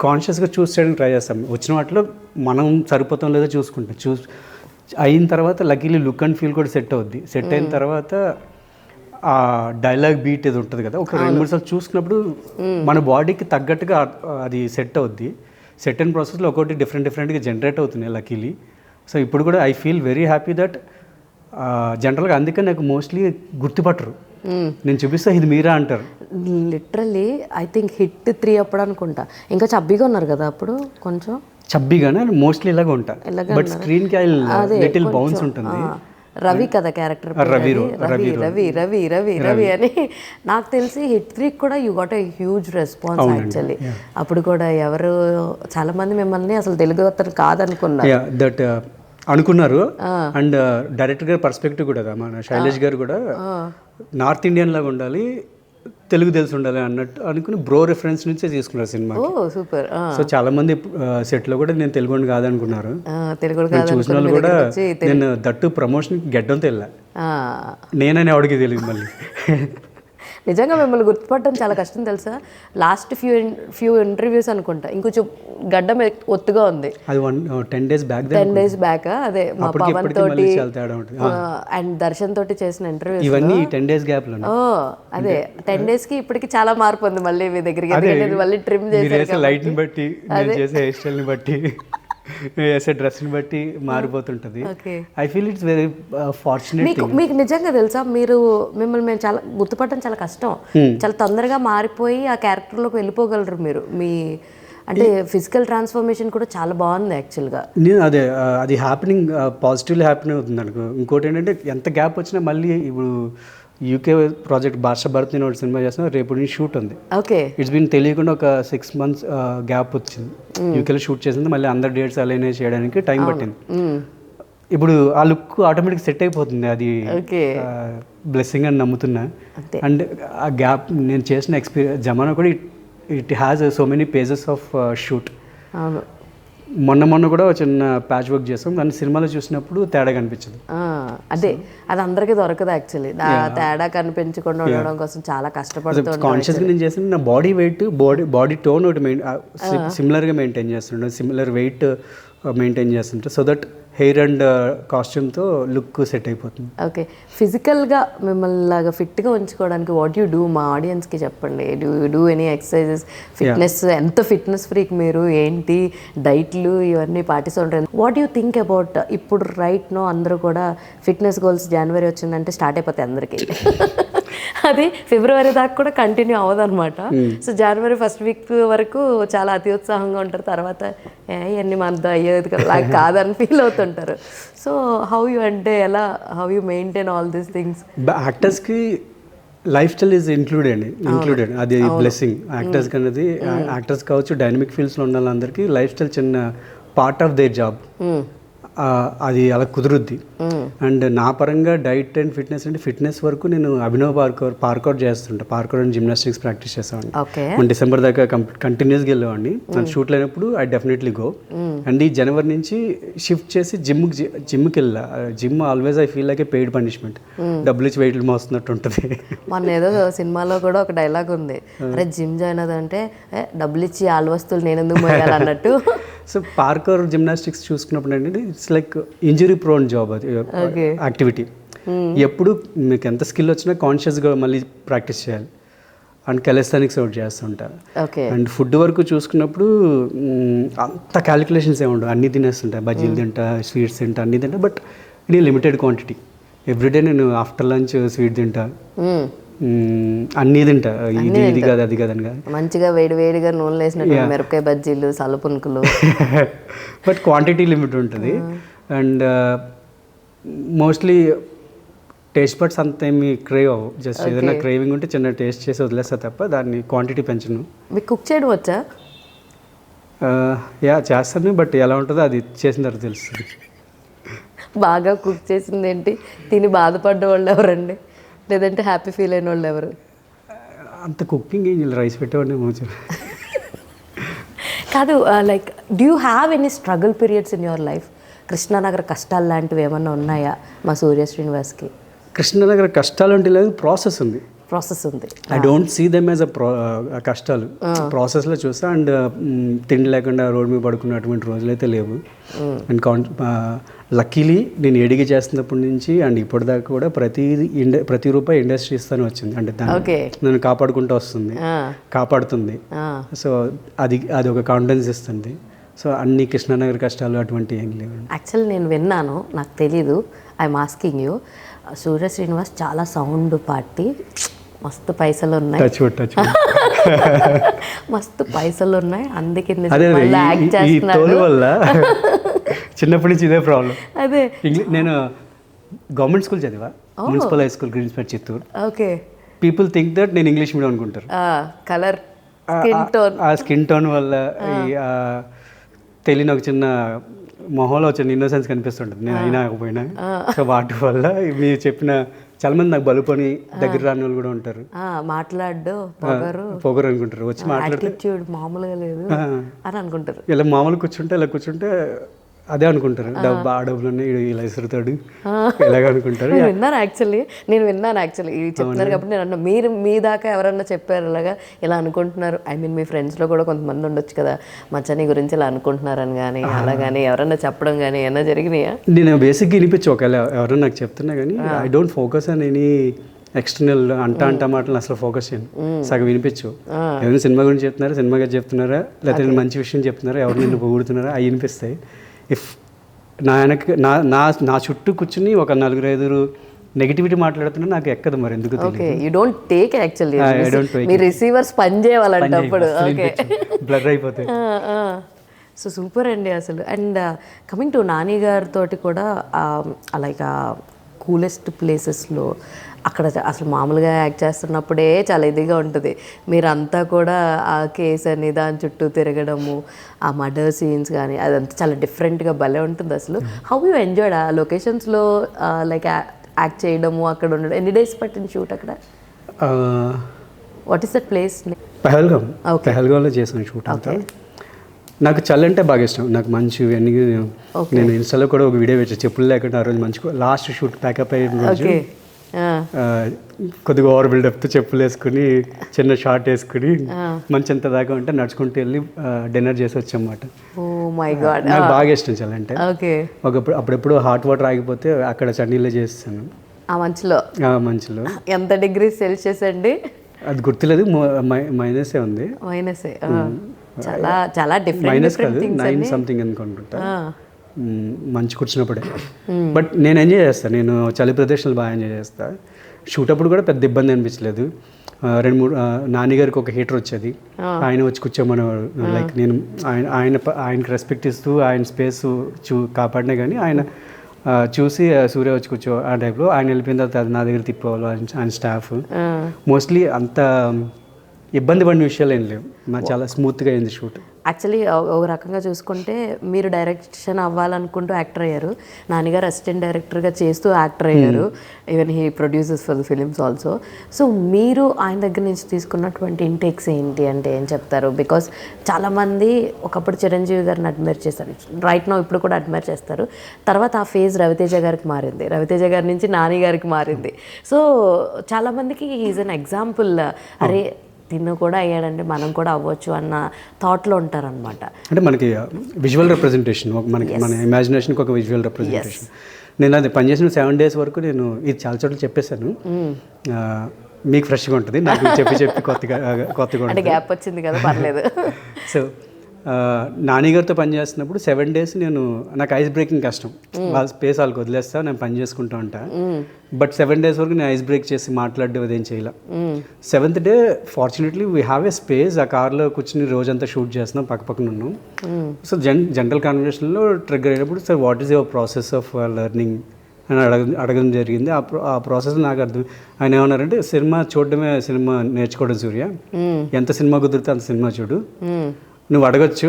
కాన్షియస్గా చూస్ చేయడానికి ట్రై చేస్తాం. వచ్చిన వాటిలో మనం సరిపోతాం లేదో చూసుకుంటాం. అయిన తర్వాత లక్కీలీ లుక్ అండ్ ఫీల్ కూడా సెట్ అవుద్ది. సెట్ అయిన తర్వాత ఆ డైలాగ్ బీట్ ఏది ఉంటుంది కదా, ఒక 2-3 సార్లు చూసుకున్నప్పుడు మన బాడీకి తగ్గట్టుగా అది సెట్ అవుద్ది. సెట్ అయిన ప్రాసెస్లో ఒకటి డిఫరెంట్గా జనరేట్ అవుతున్నాయి లక్కీలీ. సో ఇప్పుడు కూడా I feel very happy that జనరల్గా అందుకే నాకు మోస్ట్లీ గుర్తుపట్టరు. నేను చూపిస్తా ఇది మీరా అంటారు. లిటరల్లీ ఐ థింక్ హిట్ 3 అప్పుడు అనుకుంటా, ఇంకా చబ్బీగా ఉన్నారు కదా అప్పుడు, కొంచెం చబ్బీగానే మోస్ట్లీ ఇలాగ ఉంటా. బట్ స్క్రీన్కి లిటిల్ బౌన్స్ ఉంటుంది. రవి కదా క్యారెక్టర్, రవి రవి రవి రవి రవి రవి అని నాకు తెలిసి హిట్ 3 కూడా you got a huge response actually. అప్పుడు కూడా ఎవరు చాలా మంది మిమ్మల్ని అసలు తెలుగు అతను కాదనుకున్నారు. దట్ అనుకున్నారు. అండ్ డైరెక్టర్ గారి పర్స్పెక్టివ్ కూడా, మన శైలేష్ గారు కూడా నార్త్ ఇండియన్ లాగా ఉండాలి, తెలుగు తెలిసి ఉండాలి అన్నట్టు అనుకుని బ్రో రిఫరెన్స్ నుంచే తీసుకున్నారు సినిమా. సూపర్. సో చాలా మంది సెట్ లో కూడా నేను తెలుగు కాదనుకున్నారు. చూసిన వాళ్ళు కూడా నేను దట్టు ప్రమోషన్ గెడ్డంతో వెళ్ళా, నేనని ఎవడికి తెలియదు. మళ్ళీ నిజంగా మిమ్మల్ని గుర్తుపట్టడం చాలా కష్టం తెలుసా. లాస్ట్ ఫ్యూ ఇంటర్వ్యూస్ అనుకుంటా, ఇంకొంచెం గడ్డం ఒత్తుగా ఉంది. అది 10 days బ్యాక్. అదే మా పవన్ తోటి అండ్ దర్శన్ తోటి చేసిన ఇంటర్వ్యూస్ ఇవన్నీ 10 days గ్యాప్ లో. అదే 10 days కి ఇప్పటికి చాలా మార్పు ఉంది మళ్ళీ మీ దగ్గరికి. మళ్ళీ ట్రిమ్ చేసి లైట్ ని బట్టి, చేసే హెయిర్ స్టైల్ ని బట్టి, వేసే డ్రెస్ని బట్టి మారిపోతుంటుంది. I feel it's very fortunate. మీకు నిజంగా తెలుసా, మిమ్మల్ని మేము చాలా గుర్తుపట్టడం చాలా కష్టం. చాలా తొందరగా మారిపోయి ఆ క్యారెక్టర్లోకి వెళ్ళిపోగలరు మీరు. మీ అంటే ఫిజికల్ ట్రాన్స్ఫర్మేషన్ కూడా చాలా బాగుంది యాక్చువల్గా. నేను అది హ్యాపెనింగ్, పాజిటివ్లీ హ్యాపెనింగ్ అవుతుంది అనుకో. ఇంకోటి ఏంటంటే ఎంత గ్యాప్ వచ్చినా మళ్ళీ ఇప్పుడు యూకే ప్రాజెక్ట్ భాష భరత్ నేను ఒకటి సినిమా చేస్తున్నా, రేపు నుంచి షూట్ ఉంది. ఓకే. ఇట్స్ బీన్ తెలియకుండా ఒక 6 months గ్యాప్ వచ్చింది. యూకేలో షూట్ చేసింది, మళ్ళీ అందరు డేట్స్ అలైన్ చేయడానికి టైం పట్టింది. ఇప్పుడు ఆ లుక్ ఆటోమేటిక్ సెట్ అయిపోతుంది. అది బ్లెస్సింగ్ అని నమ్ముతున్నా. అండ్ ఆ గ్యాప్ నేను చేసిన జమానా కూడా it has so many pages of shoot. మొన్న కూడా చిన్న ప్యాచ్ వర్క్ చేస్తాం, కానీ సినిమాలో చూసినప్పుడు తేడా కనిపించదు. అదే అది అందరికీ దొరకదు యాక్చువల్లీ. తేడా కనిపించకుండా ఉండడం కోసం చాలా కష్టపడుతుంది. కాన్షియస్గా నేను చేసిన నా బాడీ వెయిట్, బాడీ టోన్ ఒకటి సిమిలర్గా మెయింటైన్ చేస్తుండే. సిమిలర్ వెయిట్ మెయింటైన్ చేస్తుంటా సో దట్ హెయిర్ అండ్ కాస్ట్యూమ్తో లుక్ సెట్ అయిపోతుంది. ఓకే, ఫిజికల్గా మిమ్మల్ని లాగా ఫిట్గా ఉంచుకోవడానికి వాట్ యూ డూ మా ఆడియన్స్కి చెప్పండి. Do you do any exercises? Fitness ఎంత ఫిట్నెస్ ఫ్రీక్ మీరు, ఏంటి డైట్లు ఇవన్నీ పాటిస్తుంటారు. వాట్ యూ థింక్ అబౌట్ ఇప్పుడు రైట్ నో అందరూ కూడా ఫిట్నెస్ గోల్స్ జనవరి వచ్చిందంటే స్టార్ట్ అయిపోతాయి అందరికీ. అది ఫిబ్రవరి దాకా కూడా కంటిన్యూ అవ్వదు అనమాట. సో జనవరి ఫస్ట్ వీక్ వరకు చాలా అత్యుత్సాహంగా ఉంటారు, తర్వాత ఎన్ని మంత్ అయ్యేది కదా కాదని ఫీల్ అవుతుంటారు. సో హౌ యూ అంటే ఎలా, how you maintain all these things? యాక్టర్స్కి లైఫ్ స్టైల్ ఈజ్ ఇంక్లూడెడ్ అది బ్లెస్సింగ్. యాక్టర్స్కి అనేది యాక్టర్స్ కావచ్చు, డైనమిక్ ఫీల్డ్స్లో ఉన్న వాళ్ళందరికీ లైఫ్ స్టైల్ చిన్న పార్ట్ ఆఫ్ దేర్ జాబ్. అది అలా కుదురుద్ది. అండ్ నా పరంగా డైట్ అండ్ ఫిట్నెస్ అంటే ఫిట్నెస్ వరకు నేను అభినవ్ పార్కౌట్ చేస్తుంటా. పార్కౌట్ అండ్ జిమ్నాస్టిక్స్ ప్రాక్టీస్ చేసేవాడిని. మన డిసెంబర్ దాకా కంటిన్యూస్గా వెళ్ళేవాడిని. నన్ను షూట్ లేనప్పుడు ఐ డెఫినెట్లీ గో. అండ్ ఈ జనవరి నుంచి షిఫ్ట్ చేసి జిమ్కి వెళ్ళా. Gym always I feel like A paid punishment. డబ్బులు ఇచ్చి వెయిట్లు మోస్తున్నట్టు ఉంటుంది. మొన్న ఏదో సినిమాలో కూడా ఒక డైలాగ్ ఉంది, అరే జిమ్ జాయిన్ అదంటే డబ్బులు ఇచ్చి ఆల్ వస్తువులు నేను ఎందుకు మోయాలి అన్నట్టు. సో పార్కౌర్ జిమ్నాస్టిక్స్ చూసుకున్నప్పుడు ఏంటంటే it's like injury prone job, అది యాక్టివిటీ. ఎప్పుడు మీకు ఎంత స్కిల్ వచ్చినా కాన్షియస్గా మళ్ళీ ప్రాక్టీస్ చేయాలి. అండ్ కెలెస్థానిక్స్ అవుట్ చేస్తుంటారు. అండ్ ఫుడ్ వరకు చూసుకున్నప్పుడు అంత క్యాలిక్యులేషన్స్ ఏమి ఉండవు. అన్నీ తినేస్తుంటా, బజ్జీలు తింటా, స్వీట్స్ తింటా, అన్నీ తింటా. బట్ ఇది లిమిటెడ్ క్వాంటిటీ. ఎవ్రీడే నేను ఆఫ్టర్ లంచ్ స్వీట్ తింటా, అన్నీ తింటా. ఇది కాదు అది కాదని కాదు, మంచిగా వేడిగా నూనె వేసినట్టు మిరపకాయ బజ్జీలు, సల్ల పునుకులు. బట్ క్వాంటిటీ లిమిట్ ఉంటుంది. అండ్ మోస్ట్లీ టేస్ట్ బడ్స్ అంత ఏమి క్రేవ్ అవ్వవు. జస్ట్ ఏదైనా క్రేవింగ్ ఉంటే చిన్న టేస్ట్ చేసి వదిలేస్తా తప్ప దాన్ని క్వాంటిటీ పెంచను. మీకు కుక్ చేయడం వచ్చా? చేస్తాను, బట్ ఎలా ఉంటుందో అది చేసిన తర్వాత తెలుస్తుంది. బాగా కుక్ చేసింది ఏంటి, తిని బాధపడ్డ వాళ్ళు ఎవరండి, లేదంటే హ్యాపీ ఫీల్ అయిన వాళ్ళు ఎవరు? అంత కుకింగ్ ఏం రైస్ పెట్టేవాడిని మోచు కాదు. Like do you have any struggle periods in your life? Krishna Nagar కష్టాలు లాంటివి ఏమన్నా ఉన్నాయా మా సూర్య శ్రీనివాస్కి? కృష్ణానగర్ కష్టాలు అంటే లేదు, ప్రాసెస్ ఉంది. I don't see them as కష్టాలు. ప్రాసెస్లో చూస్తా. అండ్ తిండి లేకుండా రోడ్ మీద పడుకున్న అటువంటి రోజులైతే లేవు. అండ్ లక్కీలీ నేను ఎడిగి చేస్తున్నప్పటి నుంచి అండ్ ఇప్పటిదాకా కూడా ప్రతి రూపాయి ఇండస్ట్రీ ఇస్తానే వచ్చింది. అంటే దాన్ని నన్ను కాపాడుకుంటూ వస్తుంది, కాపాడుతుంది. సో అది ఒక కాన్ఫిడెన్స్ ఇస్తుంది. సో అన్ని కృష్ణానగర్ కష్టాలు అటువంటి ఏం లేవు. యాక్చువల్లీ నేను విన్నాను, నాకు తెలీదు, ఐఎమ్ ఆస్కింగ్ యూ. సూర్య శ్రీనివాస్ చాలా సౌండ్ పార్టీ, మస్తు పైసలు ఉన్నాయి, మస్తు పైసలు ఉన్నాయి, అందుకే చిన్నప్పటి నుంచి ఇదే ప్రాబ్లం. అదే నేను గవర్నమెంట్ స్కూల్ చదివా, municipal high school Greamspet Chittoor. Okay. People think that నేను ఇంగ్లీష్ మీడియం అనుకుంటారు. కలర్ ఆ స్కిన్ టోన్ వల్ల తెలియని ఒక చిన్న మొహంలో వచ్చిన ఇన్నోసెన్స్ కనిపిస్తుంటుంది నేను అయినా పోయినా. సో వాటి వల్ల మీరు చెప్పిన చాలా మంది నాకు బలుపని దగ్గర రాని వాళ్ళు కూడా ఉంటారు. మాట్లాడు పొగరు అనుకుంటారు, వచ్చి మాట్లాడితే మామూలుగా లేదు అని అనుకుంటారు. ఇలా మామూలు ఇలా కూర్చుంటే అదే అనుకుంటారు, డబ్బులు ఇలా ఇసురుతాడు ఇలాగ అనుకుంటారు. నేను విన్నాను యాక్చువల్లీ ఇది చెప్తున్నారు కాబట్టి నేను అన్నా, మీరు మీ దాకా ఎవరన్నా చెప్పారు ఇలాగా ఇలా అనుకుంటున్నారు? ఐ మీన్ మీ ఫ్రెండ్స్లో కూడా కొంతమంది ఉండొచ్చు కదా, మచ్చని గురించి ఇలా అనుకుంటున్నారని కానీ అలా కానీ ఎవరన్నా చెప్పడం కానీ ఏమైనా జరిగినాయా? నేను బేసిక్గా వినిపించు ఒకవేళ ఎవరన్నా నాకు చెప్తున్నా కానీ I don't focus on any external అంటా మాటలు అసలు ఫోకస్ చేయను. సగం వినిపించు. ఏదైనా సినిమా గురించి చెప్తున్నారా, సినిమాగా చెప్తున్నారా, లేకపోతే మంచి విషయం చెప్తున్నారా, ఎవరు నిన్ను పొగుడుతున్నారా, అవి వినిపిస్తాయి. ఇఫ్ నా చుట్టూ కూర్చుని ఒక 4-5 నెగిటివిటీ మాట్లాడుతున్నా నాకు ఎక్కదు, మరి ఎందుకు బ్లర్ అయిపోతాయి. సో సూపర్ అండి అసలు. అండ్ కమింగ్ టు నాని గారితో కూడా లైక్ కూలెస్ట్ ప్లేసెస్లో అక్కడ అసలు మామూలుగా యాక్ట్ చేస్తున్నప్పుడే చాలా ఇదిగా ఉంటుంది. మీరంతా కూడా ఆ కేసు అని దాని చుట్టూ తిరగడము, ఆ మర్డర్ సీన్స్ కానీ అదంతా చాలా డిఫరెంట్గా భలే ఉంటుంది అసలు. హౌ యూ ఎంజాయ్డ్ ఆ లొకేషన్స్లో లైక్ యాక్ట్ చేయడము, అక్కడ ఉండడం? ఎన్ని డేస్ పట్టింది షూట్ అక్కడ? What is that place? పెహల్గాంలో చేసాను షూట్ అంతా. నాకు చలి అంటే బాగా ఇష్టం, నాకు మంచు ఇవన్నీ. నేను ఇన్స్టాలో కూడా ఒక వీడియో పెట్టాను, చెప్పులు లేకుండా ఆ రోజు మంచి లాస్ట్ షూట్ ప్యాకప్ అయిన రోజు కొద్దిగా ఓవర్ బిల్డప్తో చెప్పులు వేసుకుని చిన్న షార్ట్ వేసుకుని మంచి ఎంత దాకా ఉంటే నడుచుకుంటూ వెళ్ళి డిన్నర్ చేసి వచ్చామన్నమాట. ఓ మై గాడ్, నాకు బాగా ఇష్టం చాలా. అంటే ఓకే, అప్పుడెప్పుడు హాట్ వాటర్ ఆగిపోతే అక్కడ చన్నీళ్ళే చేస్తాను ఆ మంచులో. మంచులో ఎంత డిగ్రీ సెల్సియస్ అండి? అది గుర్తులేదు, మైనసే ఉంది. మైనసే, చాలా చాలా మైనస్ కాదు, డిఫరెంట్ 9 సంథింగ్ అనుకుంటుంటా మంచి కూర్చున్నప్పుడే. బట్ నేను ఎంజాయ్ చేస్తాను, నేను చలి ప్రదేశాలు బాగా ఎంజాయ్ చేస్తాను. షూట్ అప్పుడు కూడా పెద్ద ఇబ్బంది అనిపించలేదు. 2-3 నాన్నగారికి ఒక హీటర్ వచ్చేది, ఆయన వచ్చి కూర్చోమనేవాడు. లైక్ నేను ఆయనకి రెస్పెక్ట్ ఇస్తూ ఆయన స్పేస్ కాపాడినా కానీ ఆయన చూసి సూర్య వచ్చి కూర్చో ఆ టైప్లో. ఆయన వెళ్ళిపోయిన తర్వాత నా దగ్గర తిప్పేవాళ్ళు ఆయన స్టాఫ్. మోస్ట్లీ అంత ఇబ్బంది పడిన విషయాలు ఏం లేవు, నాకు చాలా స్మూత్గా అయింది షూట్. యాక్చువల్లీ ఒక రకంగా చూసుకుంటే మీరు డైరెక్షన్ అవ్వాలనుకుంటూ యాక్టర్ అయ్యారు, నాన్నగారు అసిస్టెంట్ డైరెక్టర్గా చేస్తూ యాక్టర్ అయ్యారు. Even he produces for the films also. So మీరు ఆయన దగ్గర నుంచి తీసుకున్నటువంటి ఇంటేక్స్ ఏంటి అంటే ఏం చెప్తారు? బికాస్ చాలామంది ఒకప్పుడు చిరంజీవి గారిని అడ్మైర్ చేస్తారు, రైట్ నౌ ఇప్పుడు కూడా అడ్మైర్ చేస్తారు. తర్వాత ఆ ఫేజ్ రవితేజ గారికి మారింది, రవితేజ గారి నుంచి నాని గారికి మారింది. సో చాలామందికి ఈజ్ అన్ ఎగ్జాంపుల్, అరే తిన్ను కూడా అయ్యాడంటే మనం కూడా అవ్వచ్చు అన్న థాట్లో ఉంటారనమాట. అంటే మనకి విజువల్ రిప్రజెంటేషన్, మనకి మన ఇమాజినేషన్కి ఒక విజువల్ రిప్రజెంటేషన్. నేను అది పనిచేసిన 7 days వరకు నేను ఇది చాలా చోట్ల చెప్పేశాను. మీకు ఫ్రెష్గా ఉంటుంది, నాకు చెప్పి కొత్తగా అంటే గ్యాప్ వచ్చింది కదా, పర్లేదు. సో నాన్నగారితో పనిచేస్తున్నప్పుడు 7 days నేను నాకు ఐస్ బ్రేకింగ్ కష్టం, వాళ్ళ స్పేస్ వాళ్ళకి వదిలేస్తా, నేను పని చేసుకుంటూ ఉంటా. బట్ 7 days వరకు నేను ఐస్ బ్రేక్ చేసి మాట్లాడడం అదేం చేయాల. 7th day fortunately we have a space, ఆ కార్లో కూర్చుని రోజంతా షూట్ చేస్తున్నాం, పక్కన ఉన్నాం. సో జనరల్ కాన్వర్సేషన్లో ట్రిగ్గర్ అయినప్పుడు sir what is your process of learning అని అడగడం జరిగింది. ఆ ప్రాసెస్ నాకు అర్థం. ఆయన ఏమన్నారంటే సినిమా చూడడమే సినిమా నేర్చుకోవడం సూర్య, ఎంత సినిమా కుదిరితే అంత సినిమా చూడు, నువ్వు అడగచ్చు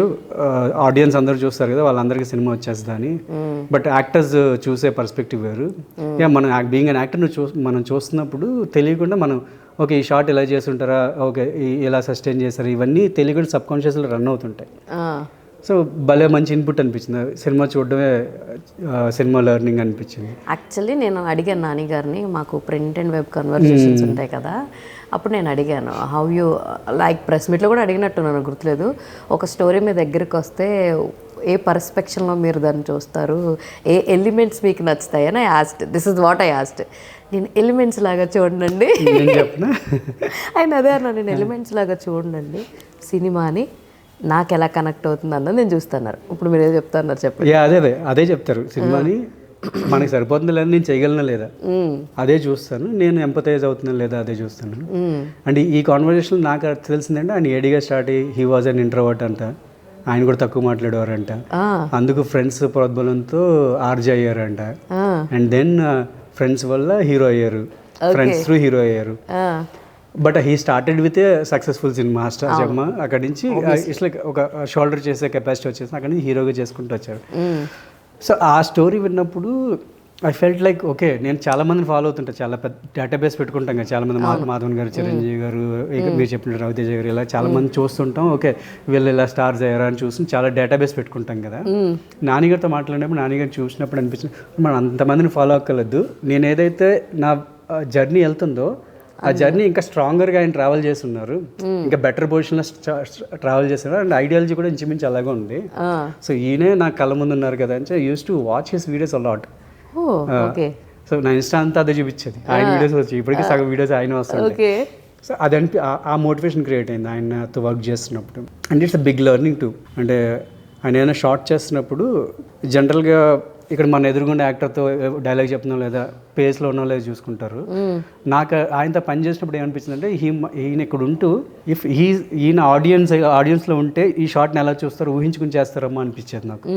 ఆడియన్స్ అందరూ చూస్తారు కదా వాళ్ళందరికీ సినిమా వచ్చేస్తుంది అని. బట్ యాక్టర్స్ చూసే పర్స్పెక్టివ్ వేరు. మనం బీయింగ్ అన్ యాక్టర్ మనం చూస్తున్నప్పుడు తెలియకుండా మనం ఓకే ఈ షార్ట్ ఇలా చేస్తుంటారా, ఓకే ఇలా సస్టైన్ చేస్తారు, ఇవన్నీ తెలియకుండా సబ్ కాన్షియస్లో రన్ అవుతుంటాయి. సో భలే మంచి ఇన్పుట్ అనిపించింది, సినిమా చూడడమే సినిమా లెర్నింగ్ అనిపించింది. యాక్చువల్లీ నేను అడిగాను నాని గారిని, మాకు ప్రింట్ అండ్ వెబ్ కన్వర్జేషన్స్ ఉంటాయి కదా, అప్పుడు నేను అడిగాను హౌ యూ లైక్ ప్రెస్ మీట్లో కూడా అడిగినట్టున్నాను గుర్తులేదు. ఒక స్టోరీ మీ దగ్గరికి వస్తే ఏ పర్స్పెక్షన్లో మీరు దాన్ని చూస్తారు, ఏ ఎలిమెంట్స్ మీకు నచ్చుతాయి అని asked. This is what I asked. నేను ఎలిమెంట్స్ లాగా చూడండి ఆయన అదే అన్నా, నేను ఎలిమెంట్స్ లాగా చూడండి సినిమాని నాకు ఎలా కనెక్ట్ అవుతుంది అన్నది నేను చూస్తున్నారు. ఇప్పుడు మీరు ఏదో చెప్తున్నారు చెప్పండి. అదే చెప్తారు, సినిమాని మనకి సరిపోతుంది లేదా, నేను చేయగలనా లేదా అదే చూస్తాను, నేను ఎంపథైజ్ అవుతున్నాను లేదా అదే చూస్తాను. అండ్ ఈ కాన్వర్జేషన్ నాకు తెలిసిందంటే ఆయన ఏడీగా స్టార్ట్ అయ్యి హీ వాజ్ అన్ ఇంట్రోవర్ట్ అంట, ఆయన కూడా తక్కువ మాట్లాడేవారంట, అందుకు ఫ్రెండ్స్ ప్రోద్బలంతో ఆర్జే అయ్యారంట. అండ్ దెన్ ఫ్రెండ్స్ వల్ల హీరో అయ్యారు, ఫ్రెండ్స్ త్రూ హీరో అయ్యారు. But he started with a successful cinema star జమ్మ. అక్కడి నుంచి ఇట్స్ లైక్ ఒక షోల్డర్ చేసే కెపాసిటీ వచ్చేసి అక్కడి నుంచి హీరోగా చేసుకుంటూ వచ్చారు. సో ఆ స్టోరీ విన్నప్పుడు ఐ ఫెల్ట్ లైక్ ఓకే నేను చాలా మందిని ఫాలో అవుతుంటా, చాలా పెద్ద డేటాబేస్ పెట్టుకుంటాం కదా, చాలా మంది మాధవన్ గారు, చిరంజీవి గారు, మీరు చెప్పిన రవితేజ గారు, ఇలా చాలా మంది చూస్తుంటాం. ఓకే వీళ్ళు ఇలా స్టార్స్ అయ్యారా అని చూసి చాలా డేటాబేస్ పెట్టుకుంటాం కదా. నాన్నగారితో మాట్లాడినప్పుడు నాన్నగారు చూసినప్పుడు అనిపించింది మనం అంతమందిని ఫాలో అవ్వలేదు, నేను ఏదైతే నా జర్నీ వెళ్తుందో ఆ జర్నీ ఇంకా స్ట్రాంగర్గా ఆయన ట్రావెల్ చేస్తున్నారు, ఇంకా బెటర్ పొజిషన్లో ట్రావెల్ చేస్తున్నారు. అండ్ ఐడియాలజీ కూడా ఇంచుమించు అలాగే ఉంది. సో ఈయనే నా కళ్ళ ముందు ఉన్నారు కదా అని used to watch his videos a lot. So నా ఇన్స్టా అంతా అదే చూపించేది, ఆయన వీడియోస్ వచ్చి ఇప్పటికీ సగం వీడియోస్ ఆయన వస్తాయి. సో అది ఆ మోటివేషన్ క్రియేట్ అయింది ఆయనతో వర్క్ చేస్తున్నప్పుడు. And it's a big learning too. అంటే ఆయన ఏదైనా షార్ట్ చేస్తున్నప్పుడు జనరల్గా ఇక్కడ మన ఎదురుగుండే యాక్టర్తో డైలాగ్ చెప్తున్నాం లేదా పేస్లో ఉన్నో లేదా చూసుకుంటారు. నాకు ఆయనతో పని చేసినప్పుడు ఏమనిపించింది అంటే ఈయన ఇక్కడ ఉంటూ ఇఫ్ ఈయన ఆడియన్స్లో ఉంటే ఈ షార్ట్ని ఎలా చూస్తారు ఊహించుకుని చేస్తారమ్మా అనిపించేది నాకు.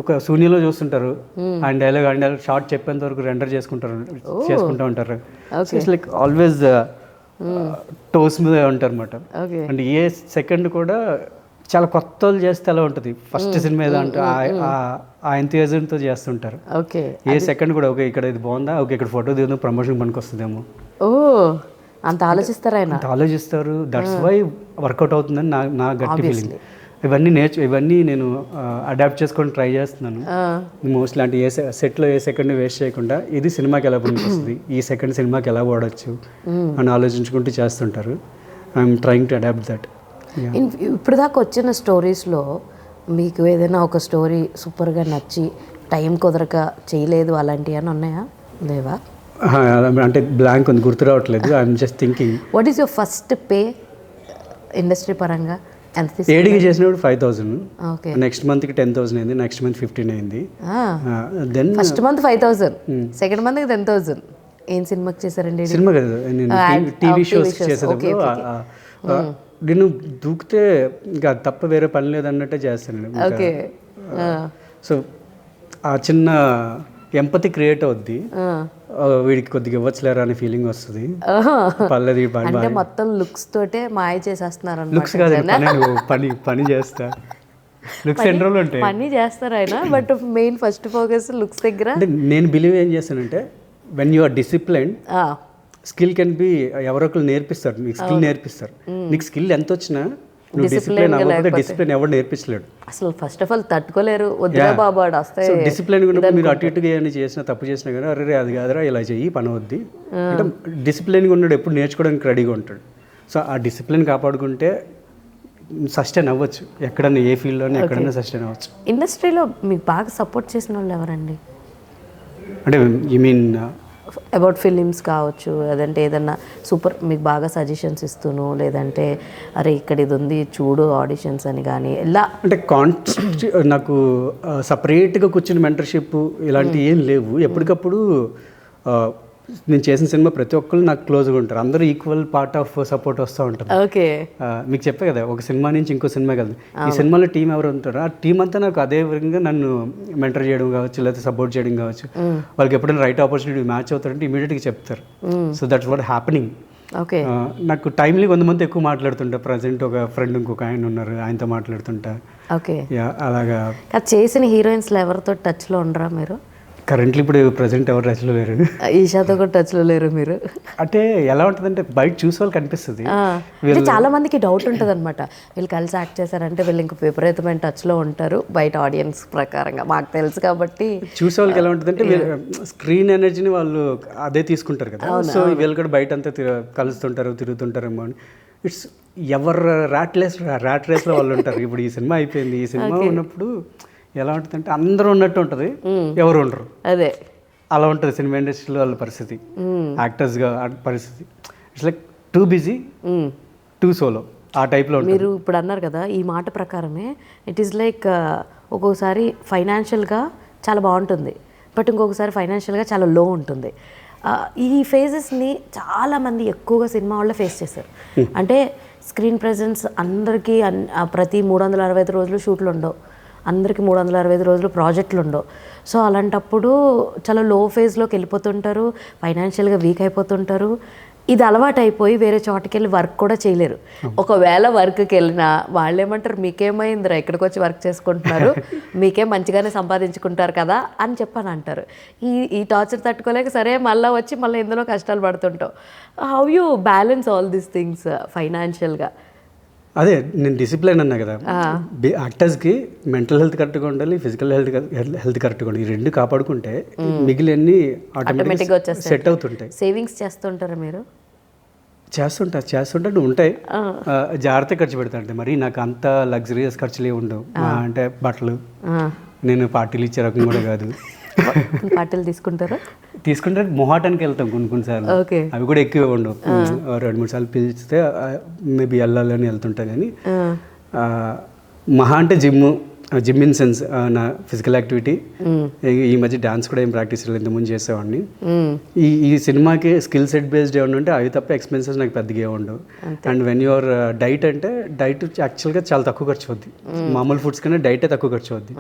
ఒక శూన్యంలో చూస్తుంటారు ఆయన డైలాగ్ షార్ట్ చెప్పేంత వరకు రెండర్ చేసుకుంటూ ఉంటారు. ఇట్స్ లైక్ ఆల్వేస్ టోస్ మీద ఉంటారు అనమాట. అండ్ ఏ సెకండ్ కూడా చాలా కొత్త వాళ్ళు చేస్తే అలా ఉంటుంది. ఫస్ట్ సినిమా ఏదో అంటే ఆ ఎంతూజియాజంతో చేస్తుంటారు. ఏ సెకండ్ కూడా ఓకే ఇక్కడ ఇది బాగుందా, ఓకే ఇక్కడ ఫోటో దిగుదాం ప్రమోషన్ పనికి వస్తుందేమో, అంత ఆలోచిస్తారు ఆయన, అంత ఆలోచిస్తారు. దట్స్ వై వర్కౌట్ అవుతుందని నా గట్టి ఫీలింగ్. ఇవన్నీ నేను అడాప్ట్ చేసుకొని ట్రై చేస్తున్నాను. మోస్ట్లీ అంటే సెట్లో ఏ సెకండ్ వేస్ట్ చేయకుండా ఇది సినిమాకి ఎలా పనికొస్తుంది, ఈ సెకండ్ సినిమాకి ఎలా వాడచ్చు అని ఆలోచించుకుంటూ చేస్తుంటారు. I'm trying to adapt that. ఇప్పుడు దాకా వచ్చిన స్టోరీస్లో మీకు ఏదైనా ఒక స్టోరీ సూపర్గా నచ్చి టైం కుదరక చేయలేదు అలాంటివి అని ఉన్నాయా? లేవా? అంటే బ్లాంక్ ఉంది, గుర్తు రావట్లేదు. I'm just thinking. What is your first pay industry పరంగా? ఎంత ఏడికి చేసినప్పుడు 5,000. ఓకే. నెక్స్ట్ మంత్కి 10,000 అయింది, నెక్స్ట్ మంత్ 15 అయింది. దెన్ ఫస్ట్ మంత్ 5,000, సెకండ్ మంత్కి 10,000. ఏం సినిమాకి చేశారండి? సినిమా కదా, నేను టీవీ షోస్ చేసేటప్పుడు నేను దూకితే ఇంకా తప్ప వేరే పని లేదన్నట్టే చేస్తాను. ఓకే. సో ఆ చిన్న ఎంపతి క్రియేట్ అవుద్ది, వీడికి కొద్దిగా ఇవ్వచ్చులేరా అనే ఫీలింగ్ వస్తుంది. పర్లేదు అంటే మొత్తం లుక్స్ తోటే మాయ చేసేస్తున్నారు. లుక్స్ కాదు, పని చేస్తా. లుక్స్ ఎన్ని రోజులు ఉంటాయి, పని చేస్తారు ఆయన, but main first focus looks దగ్గర. అంటే నేను బిలీవ్ ఏం చేస్తానంటే, when you are discipline, skill can be ఎవరొకరు నేర్పిస్తారు, నీకు స్కిల్ నేర్పిస్తారు. నీకు స్కిల్ ఎంత వచ్చినా నువ్వు డిసిప్లైన్ అవ్వకపోతే డిసిప్లైన్ ఎవరు నేర్పించలేడు. అసలు ఫస్ట్ ఆఫ్ ఆల్ తట్టుకోలేరు. వద్దురా బాబు వస్తే. సో డిసిప్లైన్ ఉన్నప్పుడు మీరు అటు ఇటుగా ఏమైనా చేసినా, తప్పు చేసినా కానీ అరే అది కాదురా ఇలా చెయ్యి పని అవుద్ది అంటే, డిసిప్లైన్గా ఉన్నాడు ఎప్పుడు నేర్చుకోవడానికి రెడీగా ఉంటాడు. సో ఆ డిసిప్లిన్ కాపాడుకుంటే సస్టైన్ అవ్వచ్చు, ఎక్కడన్నా ఏ ఫీల్డ్లోనే ఎక్కడన్నా సస్టైన్ అవ్వచ్చు. ఇండస్ట్రీలో మీకు బాగా సపోర్ట్ చేసిన వాళ్ళు ఎవరండి? అంటే యూ మీన్ అబౌట్ ఫిలిమ్స్ కావచ్చు, లేదంటే ఏదన్నా సూపర్ మీకు బాగా సజెషన్స్ ఇస్తూను, లేదంటే అరే ఇక్కడ ఇది ఉంది చూడు ఆడిషన్స్ అని కానీ ఇలా? అంటే నాకు సపరేట్గా కూర్చుని మెంటర్షిప్ ఇలాంటివి ఏం లేవు. ఎప్పటికప్పుడు నేను చేసిన సినిమా ప్రతి ఒక్కరు నాకు క్లోజ్గా ఉంటారు, అందరూ ఈక్వల్ పార్ట్ ఆఫ్ సపోర్ట్ వస్తూ ఉంటారు. ఓకే. మీకు చెప్పే కదా, ఒక సినిమా నుంచి ఇంకో సినిమాకి వెళ్తాను, ఈ సినిమాలో టీం ఎవరు ఉంటారో ఆ టీం అంతా నాకు అదే విధంగా నన్ను మెంటర్ చేయడం కావచ్చు, లేకపోతే సపోర్ట్ చేయడం కావచ్చు. వాళ్ళకి ఎప్పుడైనా రైట్ ఆపర్చునిటీ మ్యాచ్ అవుతారంటే ఇమీడియట్గా చెప్తారు. So that's what happening. Okay. నాకు టైంలీ కొంతమంది ఎక్కువ మాట్లాడుతుంటా. ప్రజెంట్ ఒక ఫ్రెండ్ ఇంకొక ఆయన ఉన్నారు, ఆయనతో మాట్లాడుతుంటా. ఓకే. అలాగా చేసిన హీరోయిన్స్లో ఎవరితో టచ్లో ఉండరా మీరు? కరెంట్లీ ఇప్పుడు ప్రజెంట్ ఎవరు టచ్లో లేరు. ఈషాతో కూడా టచ్లో లేరు మీరు? అంటే ఎలా ఉంటుందంటే బయట చూసే వాళ్ళకి కనిపిస్తుంది. చాలా మందికి డౌట్ ఉంటుంది అనమాట, వీళ్ళు కలిసి యాక్ట్ చేశారంటే వీళ్ళు ఇంక విపరీతమైన టచ్లో ఉంటారు బయట ఆడియన్స్ ప్రకారంగా. మాకు తెలుసు కాబట్టి చూసే వాళ్ళకి ఎలా ఉంటుందంటే స్క్రీన్ ఎనర్జీని వాళ్ళు అదే తీసుకుంటారు కదా. సో వీళ్ళు కూడా బయట అంతా కలుస్తుంటారు, తిరుగుతుంటారేమో అని. ఇట్స్ ఎవరు ర్యాట్ రేస్లో వాళ్ళు ఉంటారు. ఇప్పుడు ఈ సినిమా అయిపోయింది, ఈ సినిమా ఉన్నప్పుడు ఎలా ఉంటుందంటే అందరూ ఉన్నట్టు ఉంటుంది, ఎవరు ఉండరు. అదే అలా ఉంటుంది సినిమా ఇండస్ట్రీలో వాళ్ళ పరిస్థితి, యాక్టర్స్గా పరిస్థితి. It's like too busy two solo ఆ టైప్లో. మీరు ఇప్పుడు అన్నారు కదా, ఈ మాట ప్రకారమే ఇట్ ఈస్ లైక్ ఒక్కొక్కసారి ఫైనాన్షియల్గా చాలా బాగుంటుంది, బట్ ఇంకొకసారి ఫైనాన్షియల్గా చాలా లో ఉంటుంది. ఈ ఫేజెస్ని చాలామంది ఎక్కువగా సినిమా వాళ్ళే ఫేస్ చేశారు. అంటే స్క్రీన్ ప్రెజెన్స్ అందరికీ ప్రతి 365 రోజులు షూట్లు ఉండవు, అందరికీ 365 రోజులు ప్రాజెక్టులు ఉండవు. సో అలాంటప్పుడు చాలా లో ఫేజ్లోకి వెళ్ళిపోతుంటారు, ఫైనాన్షియల్గా వీక్ అయిపోతుంటారు. ఇది అలవాటు అయిపోయి వేరే చోటకి వెళ్ళి వర్క్ కూడా చేయలేరు. ఒకవేళ వర్క్కి వెళ్ళినా వాళ్ళు ఏమంటారు, మీకేమైందిరా ఇక్కడికి వచ్చి వర్క్ చేసుకుంటున్నారు, మీకేం మంచిగానే సంపాదించుకుంటారు కదా అని చెప్పని అంటారు. ఈ టార్చర్ తట్టుకోలేక సరే మళ్ళీ వచ్చి మళ్ళీ ఎందులో కష్టాలు పడుతుంటావు. How you balance all these things ఫైనాన్షియల్గా? అదే నేను డిసిప్లైన్ అన్నా కదా, యాక్టర్స్కి మెంటల్ హెల్త్ కరెక్ట్గా ఉండాలి, ఫిజికల్ హెల్త్ కరెక్ట్గా ఉండాలి. ఈ రెండు కాపాడుకుంటే మిగిలిన ఆటోమేటిక్గా సెట్ అవుతుంటాయి. సేవింగ్స్ చేస్తుంటారా మీరు? చేస్తుంటే ఉంటాయి, జాగ్రత్త ఖర్చు పెడతా. అంటే మరి నాకు అంత లగ్జరియస్ ఖర్చులు ఉండవు. అంటే బట్టలు, నేను పార్టీలు ఇచ్చే రకం కూడా కాదు. పార్టీలు తీసుకుంటే మొహాటానికి వెళ్తాం కొన్నిసార్లు, అవి కూడా ఎక్కువ ఉండవు. 2-3 సార్లు పిలిస్తే మేబీ వెళ్ళాలని వెళ్తుంటా. కానీ మహా అంటే జిమ్ ఇన్ సెన్స్ నా ఫిజికల్ యాక్టివిటీ. ఈ మధ్య డాన్స్ కూడా ఏం ప్రాక్టీస్ లేదు, ఇంతకుముందు చేసేవాడిని. ఈ సినిమాకి స్కిల్ సెట్ బేస్డ్ ఏమన్నా ఉంటే అవి తప్ప ఎక్స్పెన్సెస్ నాకు పెద్దగా ఉండవు. అండ్ వెన్ యువర్ డైట్ అంటే డైట్ యాక్చువల్గా చాలా తక్కువ ఖర్చు అవుద్ది. మామూలు ఫుడ్స్ కన్నా డైటే తక్కువ ఖర్చు అవుద్ది.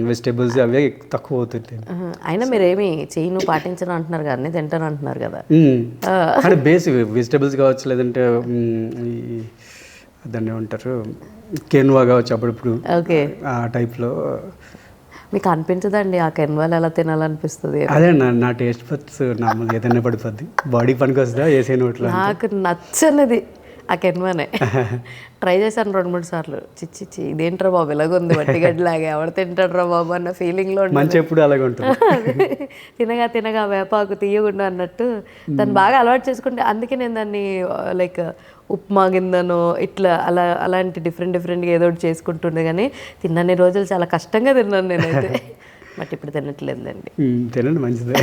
వెజిటేబుల్స్ అవే తక్కువ అవుతుంది. అయినా మీరు ఏమి చేయను పాటించను అంటున్నారు కానీ తింటాను అంటున్నారు కదా. అంటే బేస్ వెజిటేబుల్స్ కావచ్చు, లేదంటే దాన్ని ఏమంటారు కెన్వా కావచ్చు అప్పుడప్పుడు, ఆ టైప్లో. మీకు అనిపించదండి ఆ కెన్వాలు ఎలా తినాలనిపిస్తుంది? అదే నా టేస్ట్ బడ్స్ నార్మల్ ఏదైనా పడిపోద్ది, బాడీ పనికి వస్తుందా వేసే నోట్లో. నాకు నచ్చనిది ఆ కెన్వానే ట్రై చేశాను 2-3 సార్లు. చిచ్చి ఇదేంట్రా బాబు ఇలాగుంది వట్టిగడ్డలాగా, ఎవరు తింటాడ్రా బాబు అన్న ఫీలింగ్లో మంచి ఎప్పుడు అలాగే ఉంటుంది. తినగా వేపాకు తీయకుండా అన్నట్టు దాన్ని బాగా అలవాటు చేసుకుంటే, అందుకే నేను దాన్ని లైక్ ఉప్మా గిందనో ఇట్లా అలాంటి డిఫరెంట్గా ఏదో ఒకటి చేసుకుంటుండే. కానీ తిన్నన్ని రోజులు చాలా కష్టంగా తిన్నాను నేనైతే. బట్ ఇప్పుడు తినట్లేదండి. తినండి, మంచిదే.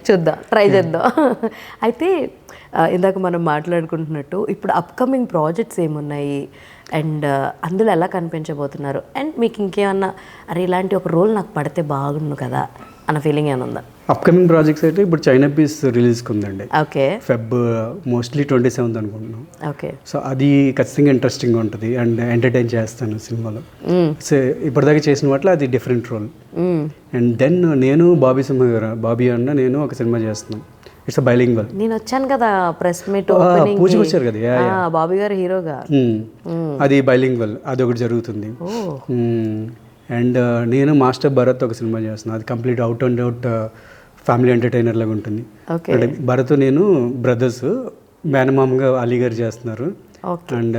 చూద్దాం, ట్రై చేద్దాం. అయితే ఇందాక మనం మాట్లాడుకుంటున్నట్టు ఇప్పుడు అప్కమింగ్ ప్రాజెక్ట్స్ ఏమున్నాయి అండ్ అందులో ఎలా కనిపించబోతున్నారు, అండ్ మీకు ఇంకేమన్నా అరే ఇలాంటి ఒక రోల్ నాకు పడితే బాగుండు కదా అన్న ఫీలింగ్ ఏమైనా ఉందా? అప్కమింగ్ ప్రాజెక్ట్స్ అయితే ఇప్పుడు చైనా పీస్ రిలీజ్కి ఉందండి. ఓకే. ఫెబ్ మోస్ట్లీ 27th అనుకుంటున్నాం. ఓకే. సో అది ఖచ్చితంగా ఇంట్రెస్టింగ్గా ఉంటుంది అండ్ ఎంటర్టైన్ చేస్తాను సినిమాలో. సో ఇప్పటిదాకా చేసిన వాటిలో అది డిఫరెంట్ రోల్. అండ్ దెన్ నేను బాబీ అన్న నేను ఒక సినిమా చేస్తున్నాం. It's bilingual. నేను వచ్చాను కదా ప్రెస్ మీట్ పూజకి వచ్చారు కదా, బాబీ గారు హీరోగా. అది బైలింగ్వల్, అది ఒకటి జరుగుతుంది. అండ్ నేను మాస్టర్ భరత్ ఒక సినిమా చేస్తున్నాను. అది complete out and out family entertainer లాగా ఉంటుంది. అంటే భరత్ నేను బ్రదర్స్, మేనమామగా అలీ గారు చేస్తున్నారు అండ్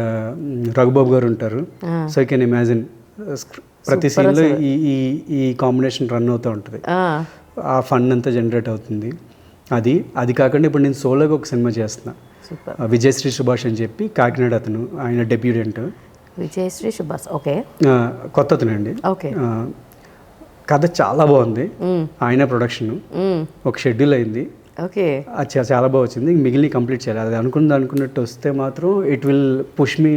రఘుబాబు గారు ఉంటారు. సో ఐ కెన్ ఇమాజిన్ ప్రతి సీన్లో ఈ కాంబినేషన్ రన్ అవుతూ ఉంటుంది. ఆ ఫన్ అంతా జనరేట్ అవుతుంది. అది కాకుండా ఇప్పుడు నేను సోలోగా ఒక సినిమా చేస్తున్నా. విజయశ్రీ సుభాష్ అని చెప్పి, కాకినాడ అతను, ఆయన డెబ్యూటెంట్. విజయశ్రీ సుభాష్. ఓకే. కొత్త అతనండి. ఓకే. కథ చాలా బాగుంది. ఆయన ప్రొడక్షన్ ఒక షెడ్యూల్ అయింది. ఓకే. అది చాలా బాగా వచ్చింది. మిగిలిన కంప్లీట్ చేయాలి. అది అనుకున్నట్టు వస్తే మాత్రం it will push me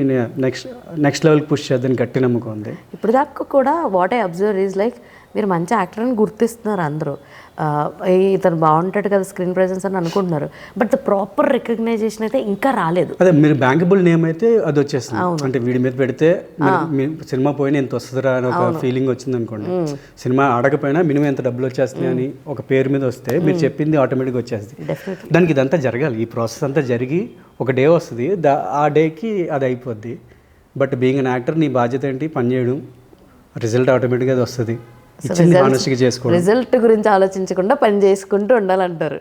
next లెవెల్కి పుష్ చేద్దని గట్టి నమ్మకం ఉంది. ఇప్పుడు దాకా కూడా what I observe is like మీరు మంచి యాక్టర్ అని గుర్తిస్తున్నారు అందరూ. ఇతను బాగుంటాడు కదా స్క్రీన్ ప్రెజెన్స్ అని అనుకుంటున్నారు. బట్ ద ప్రాపర్ రికగ్నైజేషన్ అయితే ఇంకా రాలేదు. అదే మీరు బ్యాంకబుల్ నేమ్ అయితే అది వచ్చేస్తుంది. అంటే వీడి మీద పెడితే సినిమా పోయినా ఎంత వస్తుందిరా అని ఒక ఫీలింగ్ వచ్చింది అనుకోండి. సినిమా ఆడకపోయినా మినిమం ఎంత డబ్బులు వచ్చేస్తున్నాయి అని ఒక పేరు మీద వస్తే మీరు చెప్పింది ఆటోమేటిక్గా వచ్చేస్తుంది. దానికి ఇదంతా జరగాలి. ఈ ప్రాసెస్ అంతా జరిగి ఒక డే వస్తుంది. ఆ డేకి అది అయిపోద్ది. బట్ బీయింగ్ అన్ యాక్టర్ నీ బాధ్యత ఏంటి? పని చేయడం, రిజల్ట్ ఆటోమేటిక్గా అది వస్తుంది. రిజల్ట్ గురించి ఆలోచించకుండా పని చేసుకుంటూ ఉండాలంటారు.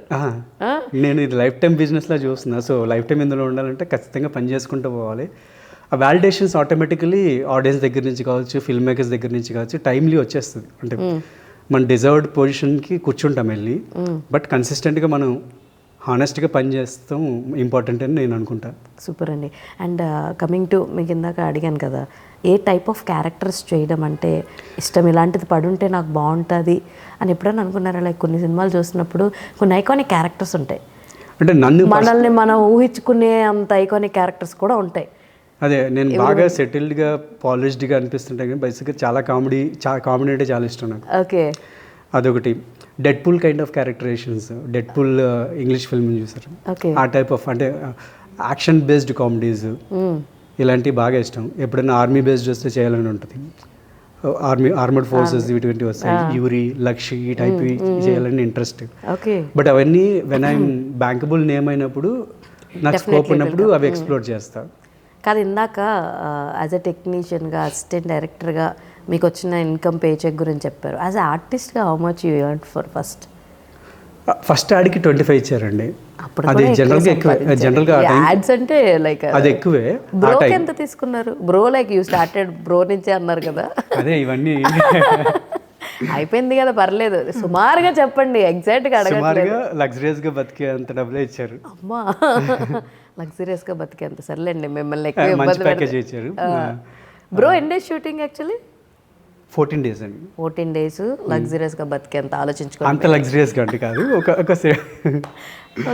నేను ఇది లైఫ్ టైం బిజినెస్లా చూస్తున్నా. సో లైఫ్ టైం ఇందులో ఉండాలంటే ఖచ్చితంగా పని చేసుకుంటూ పోవాలి. ఆ వాలిడేషన్స్ ఆటోమేటికలీ ఆడియన్స్ దగ్గర నుంచి కావచ్చు, ఫిల్మ్ మేకర్స్ దగ్గర నుంచి కావచ్చు, టైమ్లీ వచ్చేస్తుంది. అంటే మన డిజర్వ్డ్ పొజిషన్కి కూర్చుంటాం వెళ్ళి, బట్ కన్సిస్టెంట్గా మనం హానెస్ట్గా పని చేస్తాం ఇంపార్టెంట్ అని నేను అనుకుంటా. సూపర్ అండి. అండ్ కమింగ్ టు మీకు ఇందాక అడిగాను కదా, ఏ టైప్ ఆఫ్ క్యారెక్టర్స్ చేయడం అంటే ఇష్టం, ఇలాంటిది పడుంటే నాకు బాగుంటుంది అని ఎప్పుడైనా అనుకున్నారా? లైక్ కొన్ని సినిమాలు చూసినప్పుడు కొన్ని ఐకానిక్ క్యారెక్టర్స్ ఉంటాయి, అంటే మనల్ని మనం ఊహించుకునే అంత ఐకానిక్ క్యారెక్టర్స్ కూడా ఉంటాయి. అదే నేను బాగా సెటిల్డ్గా పాలిష్డ్గా అనిపిస్తుంటాయి కానీ బేసిక్గా చాలా కామెడీ అంటే చాలా ఇష్టం నాకు. ఓకే. అదొకటి. Deadpool kind of characterisations, Deadpool English film చూసారు, ఆ టైప్ ఆఫ్ అంటే యాక్షన్ బేస్డ్ కామెడీస్ ఇలాంటివి బాగా ఇష్టం. ఎప్పుడైనా ఆర్మీ బేస్డ్ వస్తే చేయాలని ఉంటుంది. ఆర్మర్డ్ ఫోర్సెస్ ఇటువంటి వస్తాయి, యూరి, లక్షి ఈ టైప్ చేయాలని ఇంట్రెస్ట్. బట్ అవన్నీ వెన్ ఐఎమ్ బ్యాంకబుల్ నేమ్ అయినప్పుడు, నాకు స్కోప్ ఉన్నప్పుడు అవి ఎక్స్ప్లోర్ చేస్తా. కాదు, ఇందాక యాజ్ ఎ టెక్నీషియన్గా, అసిస్టెంట్ డైరెక్టర్గా మీకు వచ్చిన ఇన్కమ్ పే చెక్ గురించి చెప్పారు. యాజ్ ఎ ఆర్టిస్ట్గా how much you earn for first యాడ్కి 25 ఇచ్చారండి. అది జనరల్గా యాడ్స్ అంటే లైక్ అది ఎక్కువే. బ్రోకి ఎంత తీసుకున్నారు? Bro like you started bro నుంచే అన్నారు కదా. అదే ఇవన్నీ అయిపోయింది కదా, పర్లేదు, సుమారుగా చెప్పండి, ఎగ్జాక్ట్గా అడగట్లేదు. లగ్జరియస్గా బతికే అంత డబ్బులే ఇచ్చారు. అమ్మా, లగ్జరియస్గా బతికే అంత సర్లేండి, మిమ్మల్ని ఎక్కువ ఇబ్బంది ఇచ్చారు. బ్రో ఎన్ని డేస్ షూటింగ్? యాక్చువల్లీ 14 days అండి. 14 days లగ్జరియస్గా బతికేంత ఆలోచించుకోండి. అంత లగ్జరియస్గా అంటే కాదు,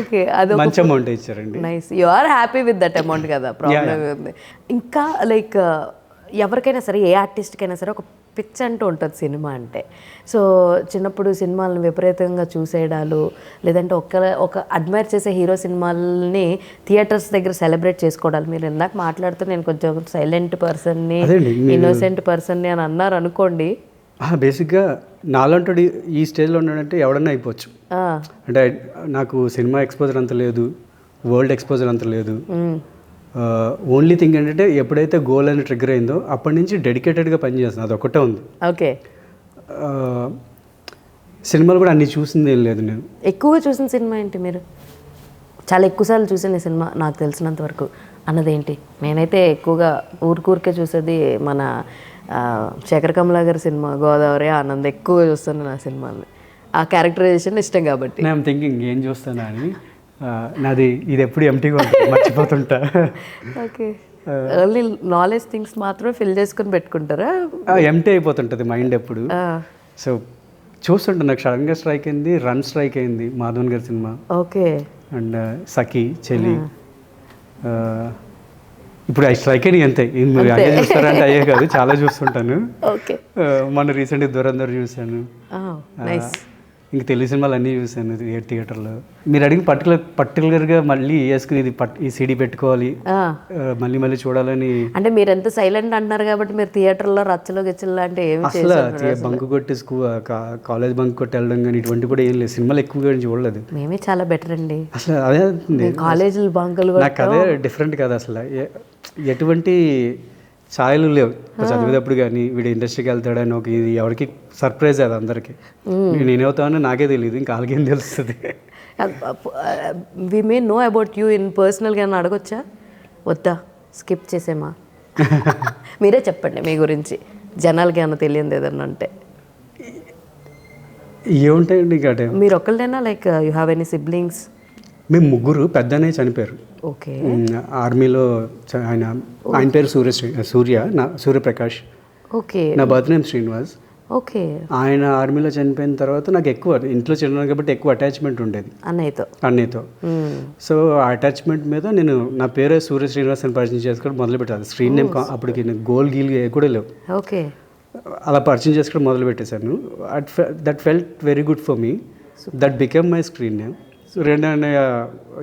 ఓకే, అది మంచి అమౌంట్ ఇచ్చారండి. Nice, you are happy with that amount కదా, ప్రాబ్లం ఉంది. ఇంకా లైక్ ఎవరికైనా సరే, ఏ ఆర్టిస్ట్కైనా సరే ఒక పిచ్ అంటూ ఉంటుంది సినిమా అంటే. సో చిన్నప్పుడు సినిమాలను విపరీతంగా చూసేయడాలు, లేదంటే ఒక అడ్మైర్ చేసే హీరో సినిమాలని థియేటర్స్ దగ్గర సెలబ్రేట్ చేసుకోవడాలు. మీరు ఇందాక మాట్లాడుతూ నేను కొంచెం సైలెంట్ పర్సన్ని, ఇన్నోసెంట్ పర్సన్ని అని అన్నారు అనుకోండి. బేసిక్గా నాలంటోడు ఈ స్టేజ్లో ఉన్నాడంటే ఎవడన్నా అయిపోవచ్చు. అంటే నాకు సినిమా ఎక్స్పోజర్ అంత లేదు, వరల్డ్ ఎక్స్పోజర్ అంత లేదు. ఓన్లీ థింగ్ ఏంటంటే ఎప్పుడైతే గోల్ అని ట్రిగ్గర్ అయిందో అప్పటి నుంచి డెడికేటెడ్గా పనిచేస్తుంది, అది ఒకటే ఉంది. ఓకే. సినిమాలు కూడా అన్ని చూసింది ఏం లేదు. నేను ఎక్కువగా చూసిన సినిమా ఏంటి? మీరు చాలా ఎక్కువసార్లు చూసిన సినిమా నాకు తెలిసినంత వరకు అన్నదేంటి? నేనైతే ఎక్కువగా ఊరికే చూసేది మన శేఖర్ కమలా గారి సినిమా గోదావరి ఆనంద్ ఎక్కువగా చూస్తాను నా సినిమాని. ఆ క్యారెక్టరైజేషన్ ఇష్టం కాబట్టి. నేను థింకింగ్ ఏం చూస్తాను అని, నాది ఇది ఎప్పుడు ఎంటీగా మర్చిపోతుంటా. ఓకే, ఓన్లీ నాలెడ్జ్ థింగ్స్ మాత్రమే ఫిల్ చేసుకొని పెట్టుకుంటారా? ఎంటీ అయిపోతుంటుంది మైండ్ ఎప్పుడు. సో చూస్తుంటా, నాకు సడన్గా స్ట్రైక్ అయింది రన్ స్ట్రైక్ అయింది మాధవన్ గారి సినిమా. ఓకే. అండ్ సఖి చెలి. ఇప్పుడు అవి స్ట్రైక్ అయినాయి అంతే. మీరు అయ్యే చూస్తారంటే అయ్యే కాదు, చాలా చూస్తుంటాను. ఓకే. మొన్న రీసెంట్గా దురంధర్ చూశాను. ఇంక తెలుగు సినిమాలు అన్నీ చూశాను థియేటర్లో. మీరు అడిగిన పర్టికులర్గా మళ్ళీ ఇది ఈ సీడీ పెట్టుకోవాలి మళ్ళీ మళ్ళీ చూడాలని. అంటే మీరు ఎంత సైలెంట్ అంటున్నారు కాబట్టి మీరు థియేటర్లో రచ్చలో గెచ్చలు అంటే ఏమి అసలు బంక్ కొట్టి కాలేజ్ బంక్ కొట్టి వెళ్ళడం కానీ ఇటువంటి కూడా ఏం లేదు. సినిమాలు ఎక్కువగా చూడలేదు. మేమే చాలా బెటర్ అండి. అసలు అదే కాలేజీలు బంకులు నాకు అదే డిఫరెంట్ కదా. అసలు ఎటువంటి ఛాయలు లేవు చదివేటప్పుడు కానీ వీడు ఇండస్ట్రీకి వెళ్తాడని ఒక ఇది ఎవరికి సర్ప్రైజ్ అది అందరికీ. నేనేవుతానో నాకే తెలియదు, ఇంకా వాళ్ళకేం తెలుస్తుంది. We may know about you in పర్సనల్గా అడగొచ్చా వద్దా? స్కిప్ చేసేమా? మీరే చెప్పండి మీ గురించి, జనాలకి ఏమన్నా తెలియదు ఏదన్నా అంటే. ఏముంటాయండి ఇంకా మీరు ఒక్కళ్ళేనా, like you have any siblings? మేము ముగ్గురు, పెద్దనే చనిపోయారు. ఓకే. ఆర్మీలో ఆయన పేరు సూర్యప్రకాష్. ఓకే. నా బర్త్ నేమ్ శ్రీనివాస్. ఓకే. ఆయన ఆర్మీలో చనిపోయిన తర్వాత నాకు ఎక్కువ ఇంట్లో చిన్న కాబట్టి ఎక్కువ అటాచ్మెంట్ ఉండేది అన్నయ్యతో. సో ఆ అటాచ్మెంట్ మీద నేను నా పేరే సూర్య శ్రీనివాస్ అని పరిచయం చేసుకోవడం మొదలు పెట్టాను. స్క్రీన్ నేమ్ అప్పటికి గోల్ గీల్ కూడా లేవు. ఓకే. అలా పరిచయం చేసుకోవడం మొదలు పెట్టేశాను. That felt very good for me. That become my screen name. So రెండు అన్నయ్య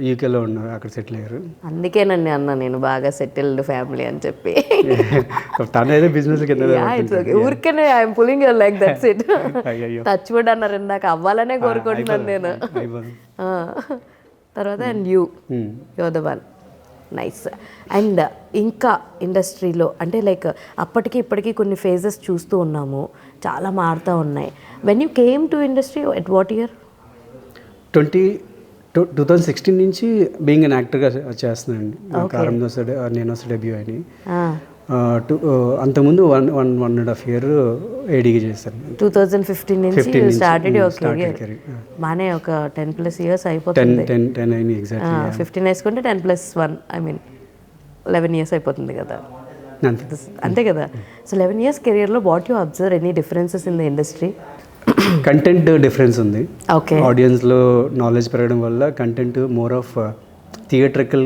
యూకేలో ఉన్నారు, అక్కడ సెటిల్ అయ్యారు. అందుకేనండి అన్న నేను బాగా సెటిల్డ్ ఫ్యామిలీ అని చెప్పి. తన ఏదో బిజినెస్ ఊరికేనే I'm pulling your like that's it. Touch wood అన్నారు ఇందాక, అవ్వాలనే కోరుకుంటున్నాను నేను. తర్వాత and your the one. Nice. And ఇంకా ఇండస్ట్రీలో అంటే లైక్ అప్పటికి ఇప్పటికీ కొన్ని ఫేజెస్ చూస్తూ ఉన్నాము, చాలా మారుతూ ఉన్నాయి. When you came to industry at what year? 2016 నుంచి బీయింగ్ అన్ యాక్టర్గా చేస్తున్నానండి. కారం దోశ నేను వస్తే డెబ్యూ అని. అంతకుముందు 1.5 year ఏడీగా చేశాను. 2015 నుంచి స్టార్టెడ్ యువర్ కెరీర్. బాగానే ఒక 10+ years అయిపోతుంది. 10 అయింది ఎగ్జాక్ట్లీ. 15 వేసుకుంటే 10+1 ఐ మీన్ 11 years అయిపోతుంది కదా, అంతే కదా. సో 11 years కెరియర్లో what you observe any differences in the industry? Content difference ఉంది. ఓకే. ఆడియన్స్లో నాలెడ్జ్ పెరగడం వల్ల content more of theatrical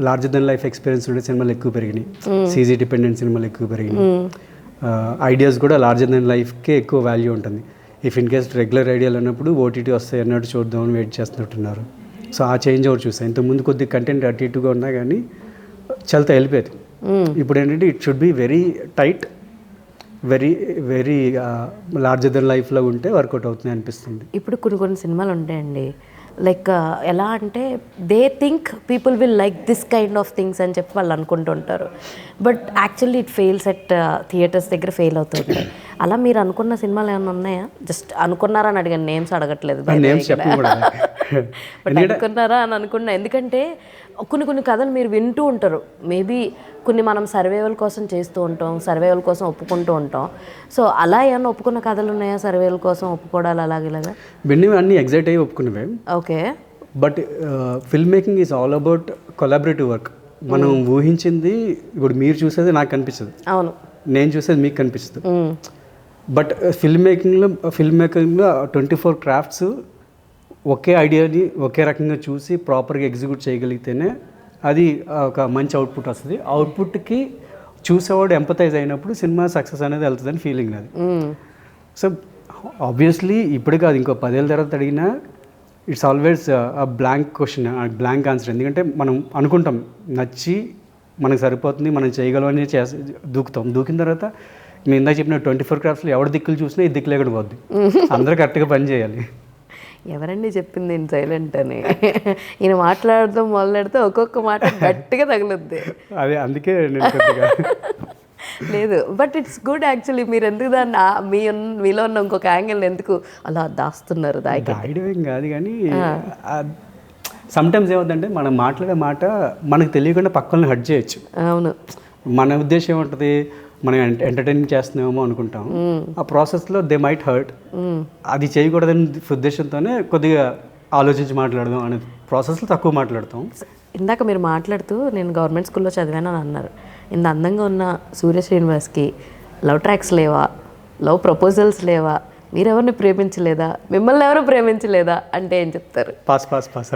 larger than life experience ఉండే సినిమాలు ఎక్కువ పెరిగినాయి. సీజీ డిపెండెంట్ సినిమాలు ఎక్కువ పెరిగినాయి. ఐడియాస్ కూడా లార్జర్ దెన్ లైఫ్కే ఎక్కువ వాల్యూ ఉంటుంది. ఇఫ్ ఇన్ కేస్ రెగ్యులర్ ఐడియాలు అన్నప్పుడు ఓటీటీ వస్తాయి అన్నట్టు చూద్దామని వెయిట్ చేస్తున్నట్టున్నారు. సో ఆ చేంజ్ ఒకటి చూసాను. ఇంతకుముందు కొద్ది కంటెంట్ అటు ఇటుగా ఉన్నా కానీ చల్తా వెళ్ళిపోయేది. ఇప్పుడు ఏంటంటే it should be very tight, very larger than లైఫ్లో ఉంటే వర్కౌట్ అవుతుంది అనిపిస్తుంది. ఇప్పుడు కొన్ని సినిమాలు ఉంటాయండి, లైక్ ఎలా అంటే they think people will like this kind of things అని చెప్పి వాళ్ళు అనుకుంటుంటారు. But actually it fails at theatres దగ్గర ఫెయిల్ అవుతుంటాయి. అలా మీరు అనుకున్న సినిమాలు ఏమైనా ఉన్నాయా? జస్ట్ అనుకున్నారా అని అడిగాను, నేమ్స్ అడగట్లేదు. బట్ అనుకున్నారా అని అనుకున్నా, ఎందుకంటే కొన్ని కథలు మీరు వింటూ ఉంటారు. మేబీ కొన్ని మనం సర్వైవల్ కోసం చేస్తూ ఉంటాం, సర్వైవల్ కోసం ఒప్పుకుంటూ ఉంటాం. సో అలా ఏమన్నా ఒప్పుకున్న కథలు ఉన్నాయా సర్వైవల్ కోసం ఒప్పుకోవడాలు అలాగే? విన్నవి అన్నీ ఎగ్జైట్ అయ్యి ఒప్పుకునేవే. Okay. But film making is all about collaborative work. మనం ఊహించింది ఇప్పుడు మీరు చూసేది నాకు కనిపిస్తుంది, అవును, నేను చూసేది మీకు కనిపిస్తుంది. బట్ ఫిల్మ్ మేకింగ్లో 24 crafts ఒకే ఐడియాని ఒకే రకంగా చూసి ప్రాపర్గా ఎగ్జిక్యూట్ చేయగలిగితేనే అది ఒక మంచి అవుట్పుట్ వస్తుంది. అవుట్పుట్కి చూసేవాడు ఎంపతైజ్ అయినప్పుడు సినిమా సక్సెస్ అనేది వెళ్తుందని ఫీలింగ్ అది. సో ఆబ్వియస్లీ ఇప్పుడు కాదు, ఇంకో 10 ఏళ్ళ తర్వాత అడిగినా it's always blank question, blank answer. ఎందుకంటే మనం అనుకుంటాం నచ్చి మనకు సరిపోతుంది, మనం చేయగలమని దూకిన తర్వాత నేను ఇందాక చెప్పిన 24 craftsలో ఎవరి దిక్కులు చూసినా ఈ దిక్కు లేకుండా పోద్ది. అందరూ కరెక్ట్గా పని చేయాలి. ఎవరండి చెప్పింది నేను సైలెంట్ అని? ఈయన మొదలెడితే ఒక్కొక్క మాట గట్టిగా తగులుద్ది. అదే అందుకే లేదు. But it's good actually. మీరు ఎందుకు దాన్ని మీలో ఉన్న ఇంకొక యాంగిల్ ఎందుకు అలా దాస్తున్నారు? దాయడం కాదు కానీ సమ్టైమ్స్ ఏమవుతుందంటే మనం మాట్లాడే మాట మనకు తెలియకుండా పక్కన హర్ట్ చేయొచ్చు. అవును. మన ఉద్దేశం ఏముంటుంది, మనం ఎంటర్టైనింగ్ చేస్తున్నామేమో అనుకుంటాం, ఆ ప్రాసెస్లో దే మైట్ హర్ట్. అది చేయకూడదని ఉద్దేశంతోనే కొద్దిగా ఆలోచించి మాట్లాడదాం అనే ప్రాసెస్లో తక్కువ మాట్లాడతాం. ఇందాక మీరు మాట్లాడుతూ నేను గవర్నమెంట్ స్కూల్లో చదివాను అని అన్నారు. ఇంత అందంగా ఉన్న సూర్య శ్రీనివాస్కి లవ్ ట్రాక్స్ లేవా, లవ్ ప్రపోజల్స్ లేవా, మీరెవరిని ప్రేమించలేదా, మిమ్మల్ని ఎవరు ప్రేమించలేదా అంటే ఏం చెప్తారు? పాస్ పాస్ పాస్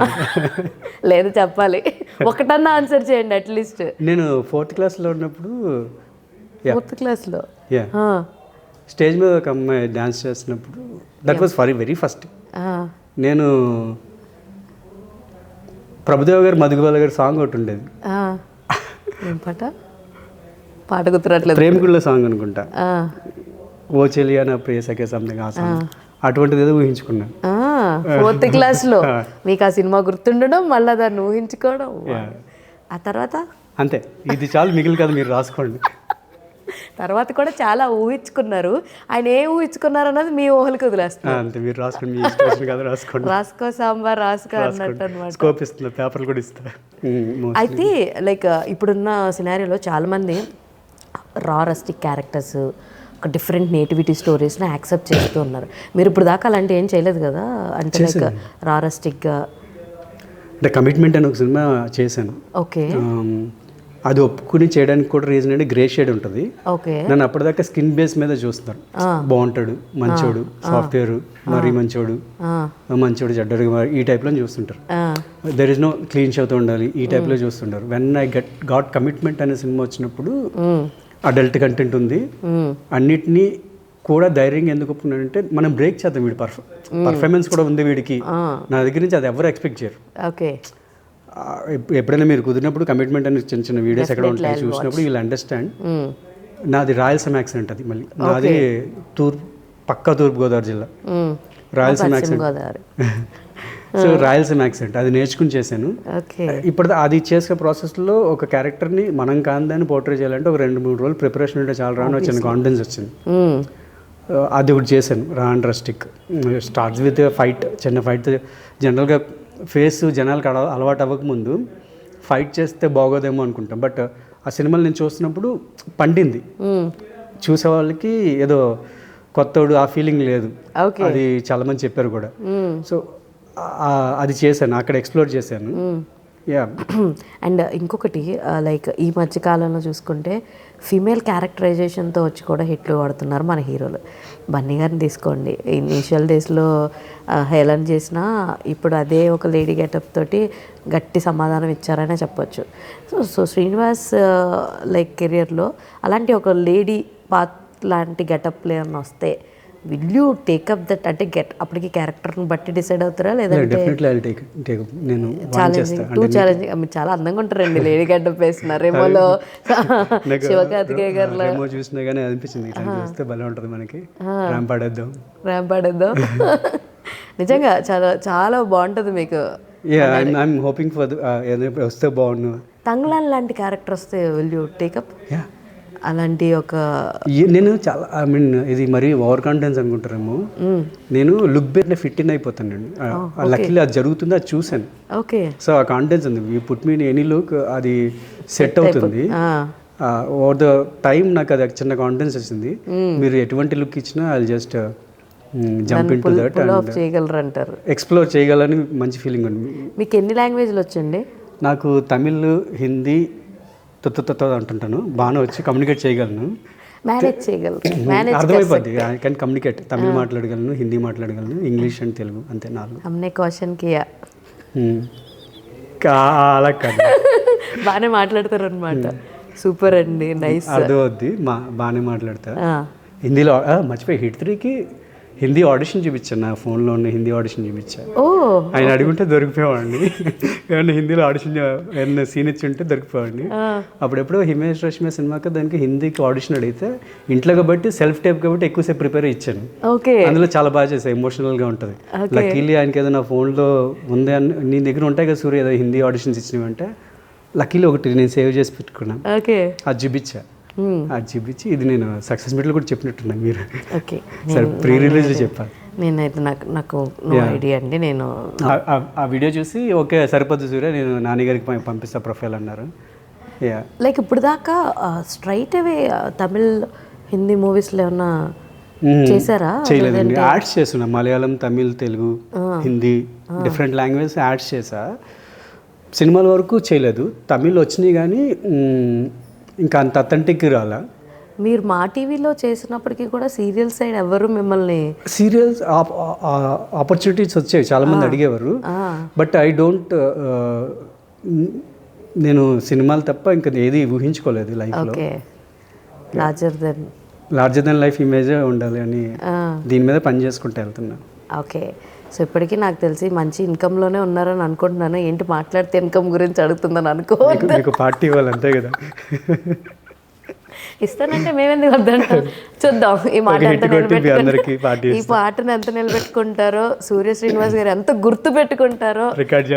లేదు చెప్పాలి, ఒకటన్నా ఆన్సర్ చేయండి అట్లీస్ట్. నేను 4th క్లాస్లో ఉన్నప్పుడు 4th క్లాస్లో స్టేజ్ మీద ఒక అమ్మాయి డ్యాన్స్ చేస్తున్నప్పుడు దట్ వాజ్ వెరీ ఫస్ట్. నేను ప్రభుదేవ గారు మధుగోపాల్ గారి సాంగ్ ఒకటి ఉండేది. ఏం పాట గుర్తురాట్లేదు, ప్రేమికుళ్ళ సాంగ్ అనుకుంటా, ఓ చెలియా నా ప్రేసకే సంథింగ్, ఆ సాంగ్ అటువంటిది ఏదో ఊహించుకున్నాను 4th క్లాస్లో. మీకు ఆ సినిమా గుర్తుండడం, మళ్ళీ దాన్ని ఊహించుకోవడం, ఆ తర్వాత అంతే. ఇది చాలు, మిగిలిన కదా మీరు రాసుకోండి. తర్వాత కూడా చాలా ఊహించుకున్నారు. ఆయన ఏ ఊహించుకున్నారు అన్నది మీ ఊహలకు వదిలేస్తున్నారు. అంతే, మీరు రాసుకోండి, మీ ఇష్టం కదా రాసుకోండి. రాసుకో సాంబార్ రాసుకో అన్నట్టు అనమాట. స్కోప్ ఇస్తున్నా, పేపర్లు కూడా ఇస్తా. అయితే లైక్ ఇప్పుడున్న సినారియోలో చాలామంది రా రస్టిక్ క్యారెక్టర్స్, ఒక డిఫరెంట్ నేటివిటీ స్టోరీస్ని యాక్సెప్ట్ చేస్తూ ఉన్నారు. మీరు ఇప్పుడు దాకా అలాంటి ఏం చేయలేదు కదా, అంటే లైక్ రా రస్టిక్గా. అంటే కమిట్మెంట్ అని ఒక సినిమా చేశాను. ఓకే. అది ఒప్పుకుని చేయడానికి కూడా రీజన్ అంటే గ్రే షేడ్ ఉంటుంది. ఓకే. నన్ను అప్పటిదాకా స్కిన్ బేస్ మీద చూస్తున్నారు. బాగుంటాడు, మంచోడు, సాఫ్ట్వేర్, మరీ మంచోడు, చెడ్డడు, ఈ టైప్లో చూస్తుంటారు. దెర్ ఇస్ నో క్లీన్ షోతో ఉండాలి, ఈ టైప్లో చూస్తుంటారు. వెన్ ఐ గాట్ కమిట్మెంట్ అనే సినిమా వచ్చినప్పుడు అడల్ట్ కంటెంట్ ఉంది, అన్నిటినీ కూడా ధైర్యంగా ఎందుకు ఒప్పుకున్నానంటే మనం బ్రేక్ చేద్దాం, వీడి పర్ఫార్మెన్స్ కూడా ఉంది వీడికి, నా దగ్గర నుంచి అది ఎవరు ఎక్స్పెక్ట్ చేయరు. ఓకే. ఎప్పుడైనా మీరు కుదిరినప్పుడు కమిట్మెంట్ అని చిన్న చిన్న వీడియోస్ ఎక్కడ ఉంటాయి చూసినప్పుడు వీళ్ళు అండర్స్టాండ్. నాది రాయలసీమ యాక్సెంట్, అది మళ్ళీ నాది తూర్పు గోదావరి జిల్లా, Rayalaseema accent. So Rayalaseema accent అది నేర్చుకుని చేశాను. ఇప్పుడు అది చేసే ప్రాసెస్లో ఒక క్యారెక్టర్ని మనం కాదని పోర్ట్రే చేయాలంటే ఒక 2-3 రోజులు ప్రిపరేషన్ ఉంటే చాలా రాను వచ్చింది, కాన్ఫిడెన్స్ వచ్చింది. అది ఒకటి చేశాను, రా and rustic. Starts with fight, చిన్న ఫైట్. జనరల్గా ఫేస్ జనాలకు అలవాటు అవ్వకముందు ఫైట్ చేస్తే బాగోదేమో అనుకుంటాం, బట్ ఆ సినిమాలు నేను చూస్తున్నప్పుడు పండింది. చూసే వాళ్ళకి ఏదో కొత్తోడు ఆ ఫీలింగ్ లేదు, అది చాలామంది చెప్పారు కూడా. సో అది చేశాను, అక్కడ ఎక్స్ప్లోర్ చేశాను. అండ్ ఇంకొకటి లైక్ ఈ మధ్య కాలంలో చూసుకుంటే ఫీమేల్ క్యారెక్టరైజేషన్తో వచ్చి కూడా హిట్లు పడుతున్నారు మన హీరోలు. బన్నీ గారిని తీసుకోండి, ఇనీషియల్ డేస్లో హేళన చేసినా ఇప్పుడు అదే ఒక లేడీ గెటప్ తోటి గట్టి సమాధానం ఇచ్చారనే చెప్పొచ్చు. సో శ్రీనివాస్ లైక్ కెరియర్లో అలాంటి ఒక లేడీ పాత్ లాంటి గెటప్లు ఏమన్నా వస్తే విల్ యూ టేకప్ దట్, అంటే అప్పటికి క్యారెక్టర్ని బట్టి డిసైడ్ అవుతారా లేదంటే ఛాలెంజింగ్? చాలా అందంగా ఉంటారండి లేడీ గెటప్ వేస్తున్నారు రేమోలో, శివకార్తికేయ గారు చూసినా కానీ అనిపించింది భలే ఉంటుంది మనకి, ర్యాంప్ ఆడేద్దాం. నిజంగా చాలా చాలా బాగుంటుంది మీకు. హోపింగ్ ఫర్ వస్తే బాగుండు. తంగ్లాన్ లాంటి క్యారెక్టర్ వస్తే విల్ యూ టేకప్? అలాంటి ఒక నేను చాలా ఇది మరీ ఓవర్ కాన్ఫిడెన్స్ అనుకుంటారేమో, నేను లుక్ బేర్ ఫిట్ ఇన్ అయిపోతానండి. లక్కీలీ అది జరుగుతుంది, అది చూసాను. ఓకే. సో ఆ కాన్ఫిడెన్స్ ఉంది, you put me any look, అది సెట్ అవుతుంది. ఓవర్ ద టైం నాకు అది చిన్న కాన్ఫిడెన్స్ వచ్చింది. మీరు ఎటువంటి లుక్ ఇచ్చినా అది just jump in to that చేయగలరు అంటారు, ఎక్స్ప్లోర్ చేయగలని మంచి ఫీలింగ్ ఉంది. మీకు ఎన్ని లాంగ్వేజ్లు వచ్చండి? నాకు తమిళ్, హిందీ అంటుంటాను, బాగా వచ్చి కమ్యూనికేట్ చేయగలను, మేనేజ్ చేయగలను, అర్థమైపోద్ది. కానీ కమ్యూనికేట్ తమిళ్ మాట్లాడగలను, హిందీ మాట్లాడగలను, ఇంగ్లీష్ అండ్ తెలుగు, అంతే 4. హమ్నే క్వశ్చన్ కియా అలా కాదు, బాగానే మాట్లాడతారు అనమాట. సూపర్ అండి, నైస్. అర్థమవుద్ది, బాగానే మాట్లాడతా. హిందీలో మర్చిపోయి హిట్ 3కి హిందీ ఆడిషన్ చూపించాను, నా ఫోన్లో ఉన్న హిందీ ఆడిషన్ చూపించాను. ఆయన అడుగుంటే దొరికిపోయేవాడిని, కానీ హిందీలో ఆడిషన్ ఏదైనా సీన్ ఇచ్చి ఉంటే దొరికిపోయేవాడిని. అప్పుడెప్పుడు హిమేష్ రేష్మియా సినిమాకి దానికి హిందీకి ఆడిషన్ అడిగితే ఇంట్లో కాబట్టి సెల్ఫ్ టైప్ కాబట్టి ఎక్కువసేపు ప్రిపేర్ ఇచ్చాను. అందులో చాలా బాగా చేశాను, ఎమోషనల్గా ఉంటుంది. లక్కీలీ ఆయనకి ఏదైనా ఫోన్లో ఉంది అని, నీ దగ్గర ఉంటాయి కదా సూర్య ఏదో హిందీ ఆడిషన్స్ ఇచ్చినవంటే, లక్కీలీ ఒకటి నేను సేవ్ చేసి పెట్టుకున్నాను, అది చూపించా. అది చూపించి ఇది నేను సక్సెస్ మీట్లో కూడా చెప్పినట్టున్నాను మీరు. ఓకే, సరే ప్రీ రిలీజ్ చెప్పాలి. నేనైతే నాకు నో ఐడియా అండి. నేను ఆ వీడియో చూసి ఓకే సరిపోద్దు సూర్య, నేను నాన్నగారికి పంపిస్తా ప్రొఫైల్ అన్నారు. యా లైక్ ఇప్పుడు దాకా స్ట్రైట్ అవే తమిళ్ హిందీ మూవీస్లో ఏమన్నా చేశారా? చేయలేదండి, యాడ్స్ చేస్తున్నా Malayalam, Tamil, Telugu, Hindi different language ads చేసా. సినిమాల వరకు చేయలేదు. తమిళ్ వచ్చినాయి కానీ ఇంకా అంత అథెంటిక్ రాలా. మీరు మా టీవీలో చేసినప్పటికీ కూడా సీరియల్ సైడ్ ఎవరు మిమ్మల్ని సీరియల్స్ ఆపర్చునిటీస్ వచ్చాయి, చాలామంది అడిగేవారు. బట్ ఐ డోంట్, నేను సినిమాలు తప్ప ఇంకా ఏది ఊహించుకోలేదు లైఫ్లో. ఓకే, లార్జర్ దెన్ లైఫ్ ఇమేజే ఉండాలి అని దీని మీద పని చేసుకుంటూ వెళ్తున్నా. ఓకే, సో ఇప్పటికీ నాకు తెలిసి మంచి ఇన్కమ్లోనే ఉన్నారని అనుకుంటున్నాను. ఏంటి మాట్లాడితే ఇన్కమ్ గురించి అడుగుతుందని అనుకో. మీకు పార్టీ ఇవ్వాలి అంతే కదా. ఇస్తానంటే మేమెందుకు వద్దంటాం. చూద్దాం ఈ మాట ఈ పాటను ఎంత నిలబెట్టుకుంటారో, సూర్య శ్రీనివాస్ గారు ఎంత గుర్తు పెట్టుకుంటారో. రికార్డ్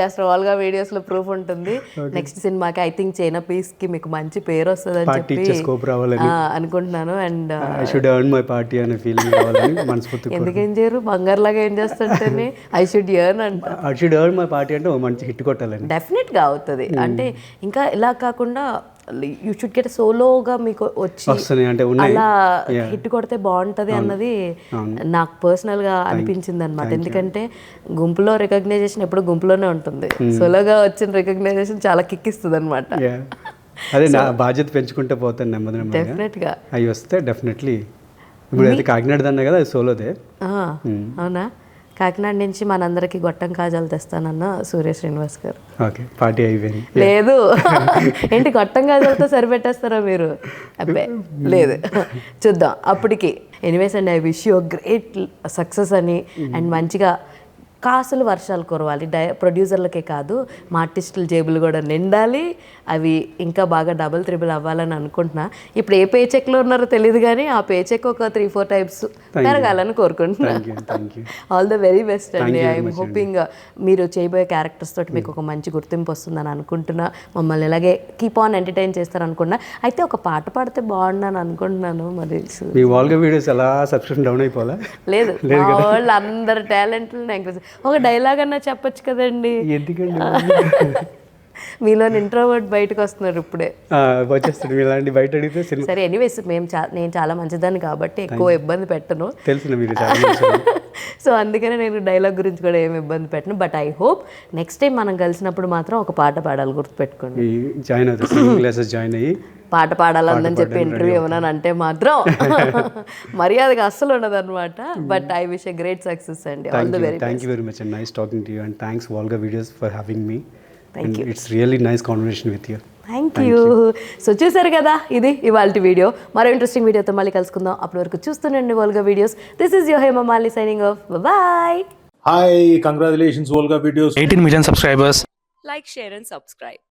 చేస్తారు వాళ్ళగా వీడియోస్ లో ప్రూఫ్ ఉంటుంది. నెక్స్ట్ సినిమాకి ఐ థింక్ చైనా పీస్ కి మీకు మంచి పేరు వస్తుందని చెప్పి అనుకుంటున్నాను. అండ్ ఎందుకేం చేయరు, బంగారులాగా ఏం చేస్తుంటేనే ఐ షుడ్ ఎర్న్ అంట. I should earn my party అంటే మంచి హిట్ కొట్టాలని డెఫినెట్ గా అవుతుంది. అంటే ఇంకా ఇలా కాకుండా యూ షుడ్ గెట్ సోలోగా మీకు వచ్చి అలా హిట్ కొడితే బాగుంటది అన్నది నాకు పర్సనల్ గా అనిపించింది అనమాట. ఎందుకంటే గుంపులో రికగ్నైజేషన్ ఎప్పుడు గుంపులోనే ఉంటుంది, సోలోగా వచ్చిన రికగ్నైజేషన్ చాలా కిక్ ఇస్తుంది అనమాట. అదే నా బాధ్యత పెంచుకుంటే పోతాను నెమ్మది. డెఫినెట్ గా అవి వస్తే డెఫినెట్లీ. ఇప్పుడు అయితే కాకినాడ దన్నా కదా, అది సోలోదే. అవునా? కాకినాడ నుంచి మనందరికి గొట్టం కాజాలు తెస్తానన్న సూర్య శ్రీనివాస్ గారు. ఓకే, పార్టీ అయిపోయింది. లేదు ఏంటి గొట్టం కాజాలతో సరిపెట్టేస్తారా మీరు? అబ్బే లేదు, చూద్దాం అప్పటికి. Anyways and I wish you great success అని. అండ్ మంచిగా కాసులు వర్షాలు కురవాలి. ప్రొడ్యూసర్లకే కాదు, మా ఆర్టిస్టుల జేబులు కూడా నిండాలి. అవి ఇంకా బాగా డబుల్ త్రిబుల్ అవ్వాలని అనుకుంటున్నా. ఇప్పుడు ఏ పే చెక్లో ఉన్నారో తెలియదు కానీ ఆ పే చెక్ ఒక 3-4 టైప్స్ పెరగాలని కోరుకుంటున్నా. ఆల్ ద వెరీ బెస్ట్ అండి. ఐఎమ్ హోపింగ్ మీరు చేయబోయే క్యారెక్టర్స్ తోటి మీకు ఒక మంచి గుర్తింపు వస్తుందని అనుకుంటున్నా. మమ్మల్ని ఇలాగే కీప్ ఆన్ ఎంటర్టైన్ చేస్తారు అనుకున్నా. అయితే ఒక పాట పాడితే బాగున్నాను అనుకుంటున్నాను. మరి వీడియోస్ ఎలా సబ్స్క్రిప్షన్ డౌన్ అయిపోలే? లేదు, వాళ్ళు అందరు టాలెంట్ ఒక డైలాగ్ అన్నా చెప్పొచ్చు కదండి. ఎందుకండి మీలో ఇంట్రోవర్ట్ బయటకు వస్తున్నారు ఇప్పుడే. వచ్చేస్తాడు ఇలాంటి బయట అడిగితే. సరే, ఎనీవేస్ నేను చాలా మంచిదాన్ని కాబట్టి ఎక్కువ ఇబ్బంది పెట్టను. తెలుసు మీరు. సో అందుకనే నేను డైలాగ్ గురించి కూడా ఏమి ఇబ్బంది పెట్టను. But I hope next time మనం కలిసినప్పుడు మాత్రం ఒక పాట పాడాలి, గుర్తుపెట్టుకోండి. జాయిన్ అవుతుంది, క్లాసెస్ జాయిన్ అయ్యి పాట పాడాలని చెప్పి ఇంటర్వ్యూ ఏమన్నా అంటే మాత్రం మర్యాదగా అస్సలు ఉండదు అనమాట. But I wish a great success అండి. All the very best. Thank you very much and nice talking to you and thanks Volga Videos for having me. Thank you. It's really nice conversation with you. Thank you. So చూసారు కదా, ఇది ఇవాల్టి video. మరో interesting వీడియోతో మళ్ళీ కలుసుకుందాం. అప్పటి వరకు చూస్తూనండి Volga Videos. This is your Hema Malini signing off. Bye. Hi, congratulations Volga Videos. 18 million subscribers. Like, share and subscribe.